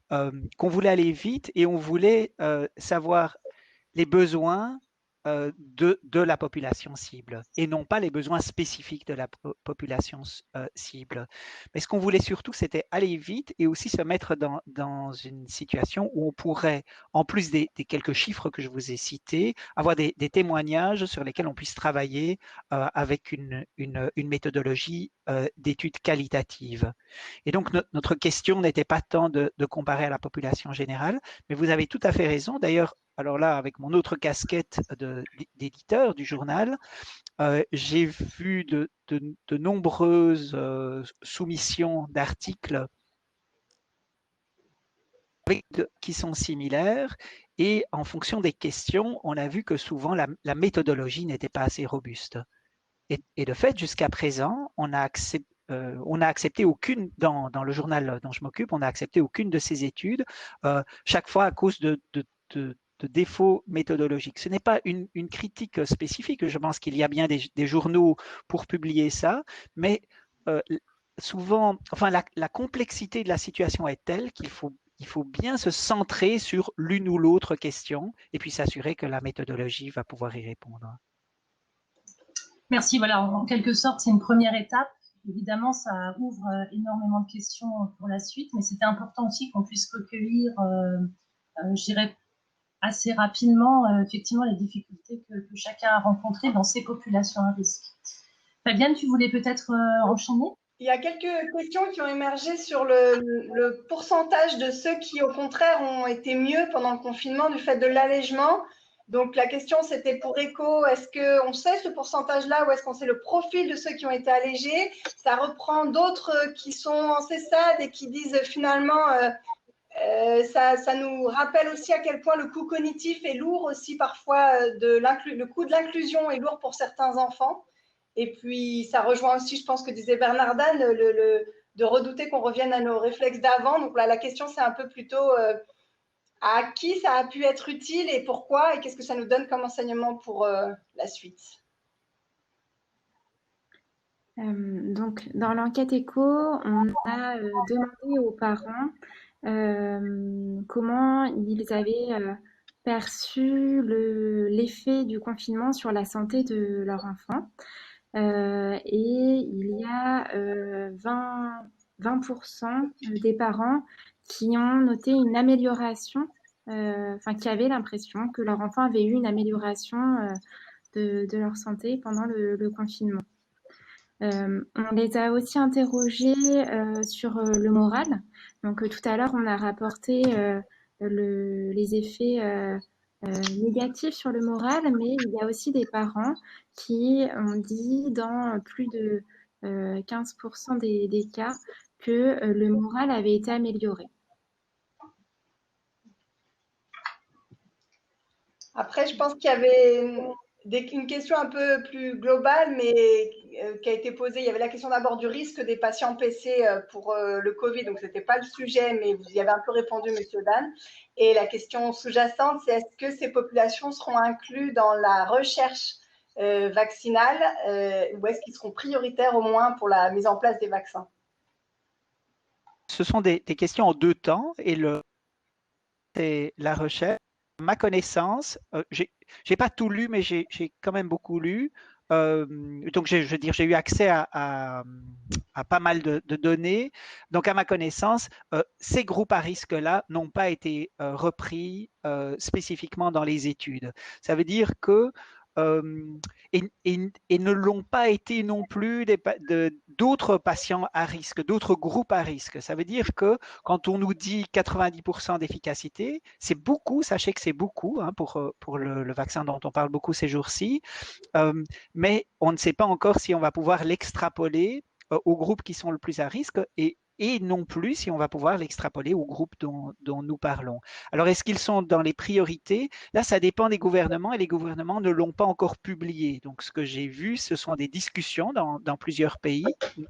qu'on voulait aller vite et on voulait savoir les besoins de la population cible et non pas les besoins spécifiques de la population cible. Mais ce qu'on voulait surtout, c'était aller vite et aussi se mettre dans une situation où on pourrait, en plus des quelques chiffres que je vous ai cités, avoir des témoignages sur lesquels on puisse travailler avec une méthodologie d'étude qualitative. Et donc, notre question n'était pas tant de comparer à la population générale, mais vous avez tout à fait raison. D'ailleurs, alors là, avec mon autre casquette d'éditeur du journal, j'ai vu de nombreuses soumissions d'articles qui sont similaires et en fonction des questions, on a vu que souvent la méthodologie n'était pas assez robuste. Et de fait, jusqu'à présent, on a accepté aucune, dans le journal dont je m'occupe, on n'a accepté aucune de ces études, chaque fois à cause de défauts méthodologiques. Ce n'est pas une critique spécifique, je pense qu'il y a bien des journaux pour publier ça, mais souvent, enfin, la complexité de la situation est telle qu'il faut bien se centrer sur l'une ou l'autre question et puis s'assurer que la méthodologie va pouvoir y répondre. Merci. Voilà, en quelque sorte, c'est une première étape. Évidemment, ça ouvre énormément de questions pour la suite, mais c'était important aussi qu'on puisse recueillir, je dirais, assez rapidement, effectivement, les difficultés que chacun a rencontrées dans ces populations à risque. Fabienne, tu voulais peut-être enchaîner? Il y a quelques questions qui ont émergé sur le pourcentage de ceux qui, au contraire, ont été mieux pendant le confinement du fait de l'allègement. Donc, la question, c'était pour ECHO, est-ce qu'on sait ce pourcentage-là ou est-ce qu'on sait le profil de ceux qui ont été allégés? Ça reprend d'autres qui sont en CESAD et qui disent finalement, ça nous rappelle aussi à quel point le coût cognitif est lourd aussi parfois, le coût de l'inclusion est lourd pour certains enfants. Et puis, ça rejoint aussi, je pense, que disait Bernardane, de redouter qu'on revienne à nos réflexes d'avant. Donc là, la question, c'est un peu plutôt à qui ça a pu être utile et pourquoi, et qu'est-ce que ça nous donne comme enseignement pour la suite. Donc, dans l'enquête ECHO, on a demandé aux parents comment ils avaient perçu l'effet du confinement sur la santé de leur enfant. Et il y a 20% des parents qui ont noté une amélioration, qui avaient l'impression que leur enfant avait eu une amélioration de leur santé pendant le confinement. On les a aussi interrogés sur le moral. Donc tout à l'heure, on a rapporté les effets négatifs sur le moral, mais il y a aussi des parents qui ont dit dans plus de 15% des cas que le moral avait été amélioré. Après, je pense qu'il y avait une question un peu plus globale, mais qui a été posée. Il y avait la question d'abord du risque des patients PC pour le Covid, donc ce n'était pas le sujet, mais vous y avez un peu répondu, Monsieur Dan. Et la question sous-jacente, c'est est-ce que ces populations seront incluses dans la recherche vaccinale ou est-ce qu'ils seront prioritaires au moins pour la mise en place des vaccins? Ce sont des questions en deux temps et la recherche. À ma connaissance, j'ai pas tout lu, mais j'ai quand même beaucoup lu. Donc, je veux dire, j'ai eu accès à pas mal de données. Donc, à ma connaissance, ces groupes à risque-là n'ont pas été repris spécifiquement dans les études. Ça veut dire que et ne l'ont pas été non plus d'autres patients à risque, d'autres groupes à risque. Ça veut dire que quand on nous dit 90% d'efficacité, c'est beaucoup, sachez que c'est beaucoup hein, pour le vaccin dont on parle beaucoup ces jours-ci, mais on ne sait pas encore si on va pouvoir l'extrapoler aux groupes qui sont le plus à risque et non plus si on va pouvoir l'extrapoler aux groupes dont nous parlons. Alors, est-ce qu'ils sont dans les priorités? Là, ça dépend des gouvernements et les gouvernements ne l'ont pas encore publié. Donc, ce que j'ai vu, ce sont des discussions dans plusieurs pays,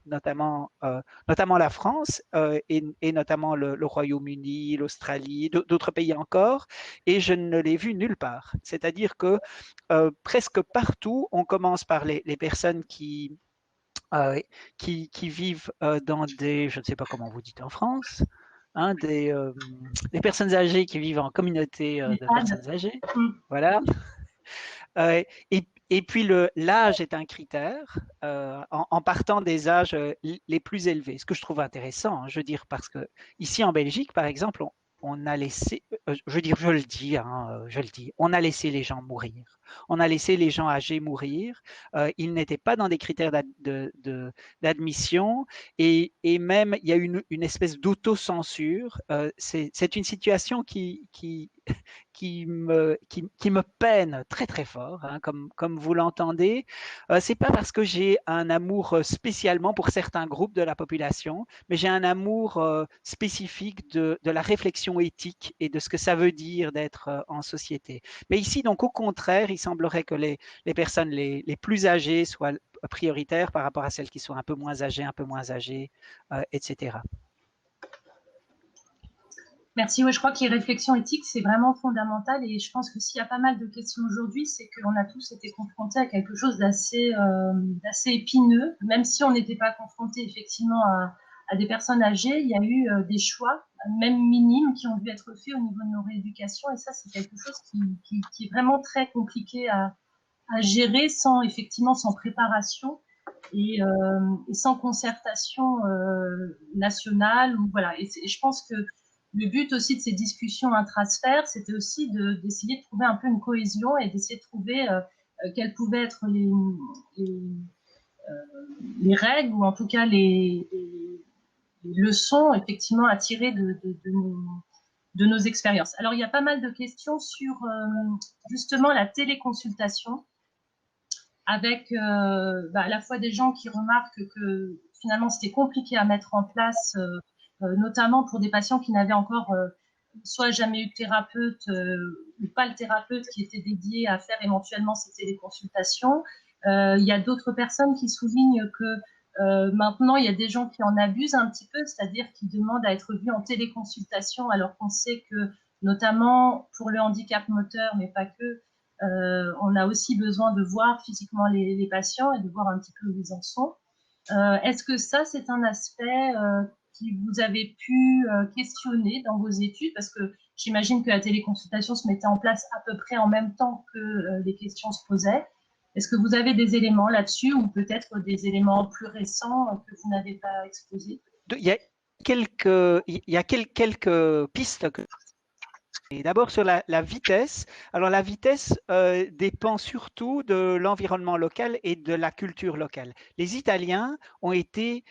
notamment la France et notamment le Royaume-Uni, l'Australie, d'autres pays encore, et je ne l'ai vu nulle part. C'est-à-dire que presque partout, on commence par les personnes qui vivent dans des, je ne sais pas comment vous dites en France, hein, des personnes âgées qui vivent en communauté de personnes âgées. Voilà. Et puis l'âge est un critère en partant des âges les plus élevés, ce que je trouve intéressant, hein, je veux dire, parce que ici en Belgique, par exemple, on a laissé, je le dis, on a laissé les gens mourir. On a laissé les gens âgés mourir. Ils n'étaient pas dans des critères d'admission et même il y a une espèce d'autocensure. C'est une situation qui me peine très très fort, hein, comme vous l'entendez. C'est pas parce que j'ai un amour spécialement pour certains groupes de la population, mais j'ai un amour spécifique de la réflexion éthique et de ce que ça veut dire d'être en société. Mais ici, donc au contraire, il semblerait que les personnes les plus âgées soient prioritaires par rapport à celles qui sont un peu moins âgées, etc. Merci. Oui, je crois que les réflexions éthiques, c'est vraiment fondamental. Et je pense que s'il y a pas mal de questions aujourd'hui, c'est qu'on a tous été confrontés à quelque chose d'assez épineux. Même si on n'était pas confronté effectivement à des personnes âgées, il y a eu des choix, même minimes, qui ont dû être faits au niveau de nos rééducations. Et ça, c'est quelque chose qui est vraiment très compliqué à gérer sans préparation et sans concertation nationale. Voilà. Et je pense que le but aussi de ces discussions intrasphères, c'était aussi d'essayer de trouver un peu une cohésion et d'essayer de trouver quelles pouvaient être les règles ou en tout cas les leçons effectivement à tirer de nos expériences. Alors, il y a pas mal de questions sur justement la téléconsultation avec à la fois des gens qui remarquent que finalement c'était compliqué à mettre en place notamment pour des patients qui n'avaient encore soit jamais eu de thérapeute ou pas le thérapeute qui était dédié à faire éventuellement ces téléconsultations. Il y a d'autres personnes qui soulignent que maintenant, il y a des gens qui en abusent un petit peu, c'est-à-dire qui demandent à être vus en téléconsultation alors qu'on sait que, notamment pour le handicap moteur, mais pas que, on a aussi besoin de voir physiquement les patients et de voir un petit peu où ils en sont. Est-ce que ça, c'est un aspect qui vous avez pu questionner dans vos études, parce que j'imagine que la téléconsultation se mettait en place à peu près en même temps que les questions se posaient. Est-ce que vous avez des éléments là-dessus ou peut-être des éléments plus récents que vous n'avez pas exposés? Il y a quelques pistes Et d'abord sur la vitesse. Alors la vitesse dépend surtout de l'environnement local et de la culture locale. Les Italiens ont été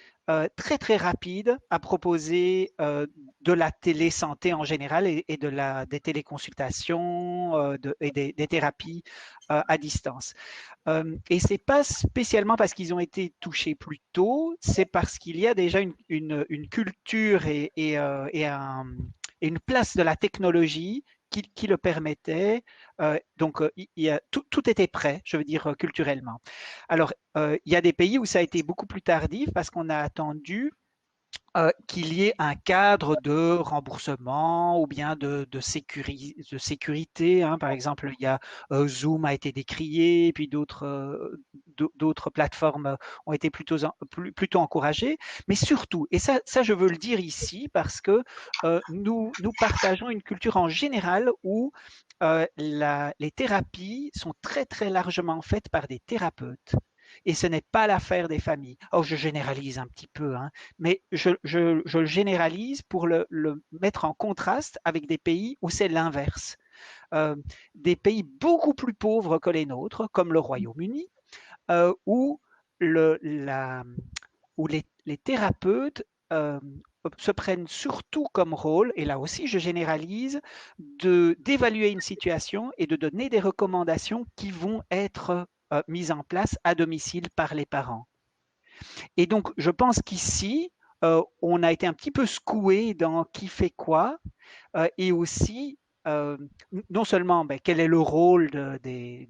très très rapides à proposer de la télésanté en général et des téléconsultations et des thérapies à distance. Et c'est pas spécialement parce qu'ils ont été touchés plus tôt, c'est parce qu'il y a déjà une culture et une place de la technologie qui le permettait. Donc, tout était prêt, je veux dire, culturellement. Alors, il y a des pays où ça a été beaucoup plus tardif parce qu'on a attendu qu'il y ait un cadre de remboursement ou bien de sécurité. Hein. Par exemple, il y a Zoom a été décrié, puis d'autres plateformes ont été plutôt encouragées. Mais surtout, et ça je veux le dire ici parce que nous partageons une culture en général où les thérapies sont très très largement faites par des thérapeutes. Et ce n'est pas l'affaire des familles. Oh, je généralise un petit peu, hein, mais je le généralise pour le mettre en contraste avec des pays où c'est l'inverse. Des pays beaucoup plus pauvres que les nôtres, comme le Royaume-Uni, où les thérapeutes se prennent surtout comme rôle, et là aussi je généralise, d'évaluer une situation et de donner des recommandations qui vont être mise en place à domicile par les parents. Et donc, je pense qu'ici, on a été un petit peu secoué dans qui fait quoi, et aussi, non seulement quel est le rôle des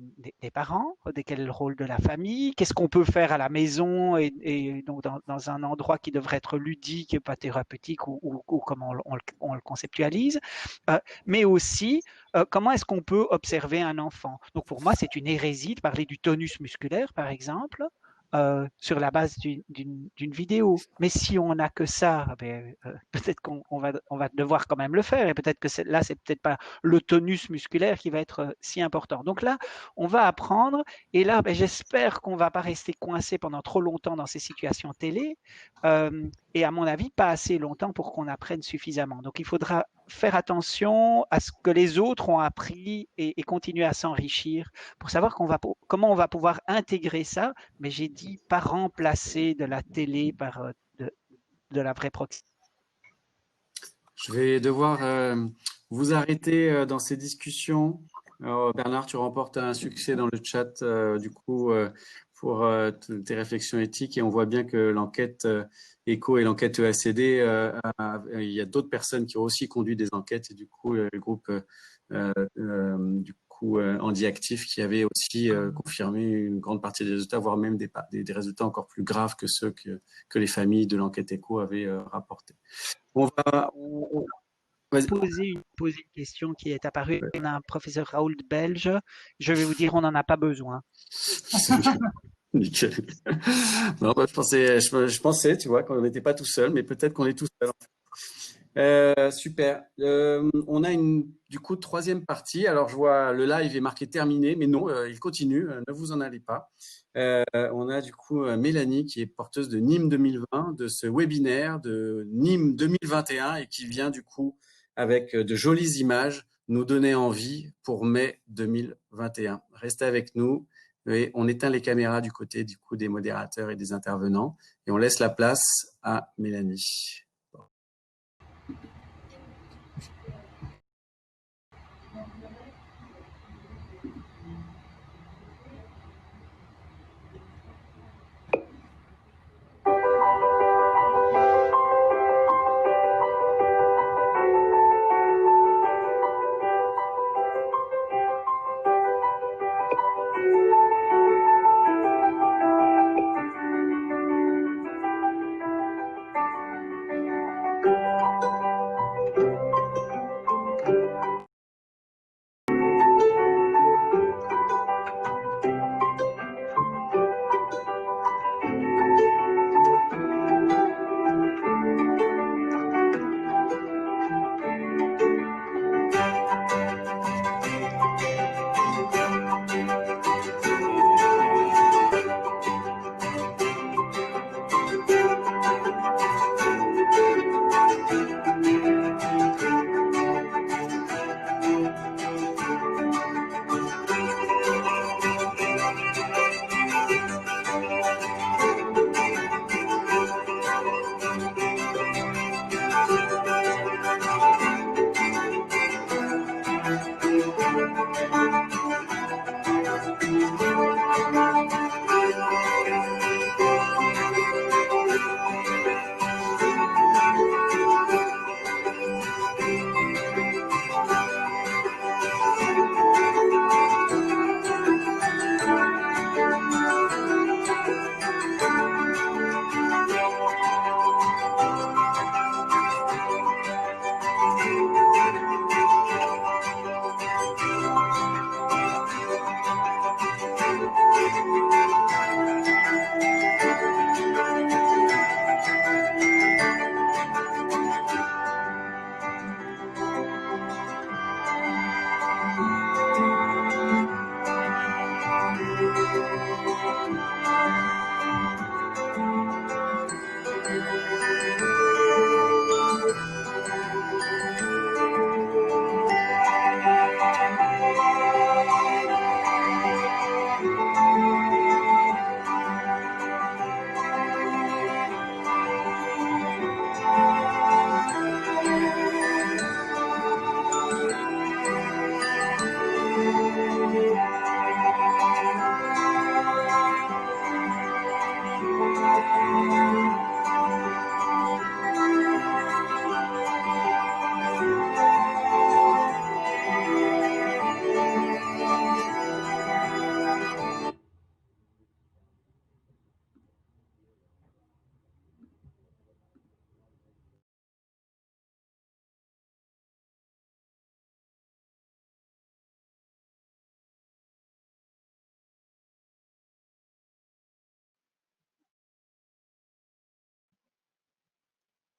parents, quel est le rôle de la famille, qu'est-ce qu'on peut faire à la maison et donc dans un endroit qui devrait être ludique et pas thérapeutique ou comment on le conceptualise, mais aussi comment est-ce qu'on peut observer un enfant. Donc pour moi, c'est une hérésie de parler du tonus musculaire, par exemple, sur la base d'une vidéo. Mais si on n'a que ça, peut-être qu'on va devoir quand même le faire et peut-être que là, c'est peut-être pas le tonus musculaire qui va être si important. Donc là, on va apprendre et là, j'espère qu'on ne va pas rester coincé pendant trop longtemps dans ces situations télé et à mon avis, pas assez longtemps pour qu'on apprenne suffisamment. Donc, il faudra faire attention à ce que les autres ont appris et continuer à s'enrichir pour savoir comment on va pouvoir intégrer ça, mais j'ai dit pas remplacer de la télé par de la vraie proximité. Je vais devoir vous arrêter dans ces discussions. Alors, Bernard, tu remportes un succès dans le chat du coup pour tes réflexions éthiques et on voit bien que l'enquête ECHO et l'enquête EACD, il y a d'autres personnes qui ont aussi conduit des enquêtes et du coup le groupe Handiactif qui avait aussi confirmé une grande partie des résultats, voire même des résultats encore plus graves que ceux que les familles de l'enquête ECHO avaient rapportés. On va poser une question qui est apparue. On a un professeur Raoul belge. Je vais vous dire, on n'en a pas besoin. Nickel. Non, je pensais, tu vois, qu'on n'était pas tout seul, mais peut-être qu'on est tout seul. Super. On a du coup troisième partie. Alors, je vois le live est marqué terminé, mais non, il continue. Ne vous en allez pas. On a du coup Mélanie qui est porteuse de Nîmes 2020, de ce webinaire de Nîmes 2021 et qui vient du coup avec de jolies images nous donner envie pour mai 2021. Restez avec nous. Et on éteint les caméras du côté du coup des modérateurs et des intervenants et on laisse la place à Mélanie.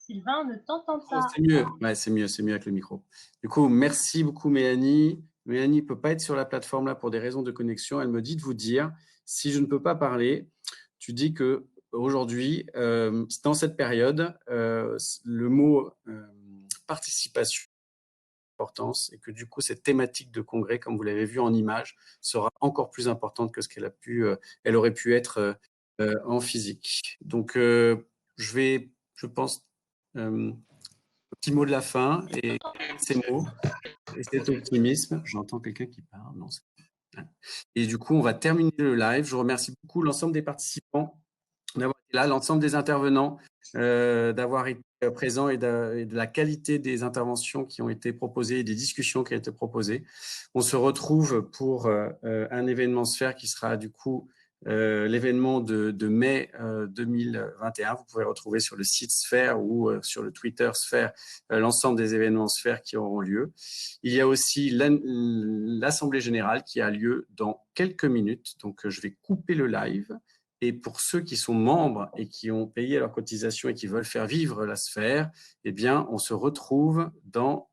Sylvain, on ne t'entend Oh, pas. c'est mieux, ouais, c'est mieux avec le micro. Du coup, merci beaucoup Mélanie. Mélanie ne peut pas être sur la plateforme là pour des raisons de connexion. Elle me dit de vous dire, si je ne peux pas parler, tu dis que aujourd'hui, dans cette période, le mot participation importance et que du coup cette thématique de congrès, comme vous l'avez vu en image, sera encore plus importante que ce qu'elle elle aurait pu être en physique. Donc je pense, petit mot de la fin et ces mots et cet optimisme. J'entends quelqu'un qui parle. Non, et du coup, on va terminer le live. Je remercie beaucoup l'ensemble des participants d'avoir été là, l'ensemble des intervenants, d'avoir été présents et de la qualité des interventions qui ont été proposées et des discussions qui ont été proposées. On se retrouve pour un événement Sphère qui sera du coup l'événement de mai 2021. Vous pouvez retrouver sur le site Sphère ou sur le Twitter Sphère l'ensemble des événements Sphère qui auront lieu. Il y a aussi l'Assemblée Générale qui a lieu dans quelques minutes. Donc, je vais couper le live. Et pour ceux qui sont membres et qui ont payé leur cotisation et qui veulent faire vivre la Sphère, eh bien, on se retrouve dans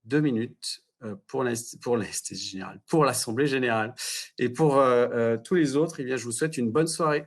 2 minutes pour l'Assemblée Générale. Et pour tous les autres, eh bien, je vous souhaite une bonne soirée.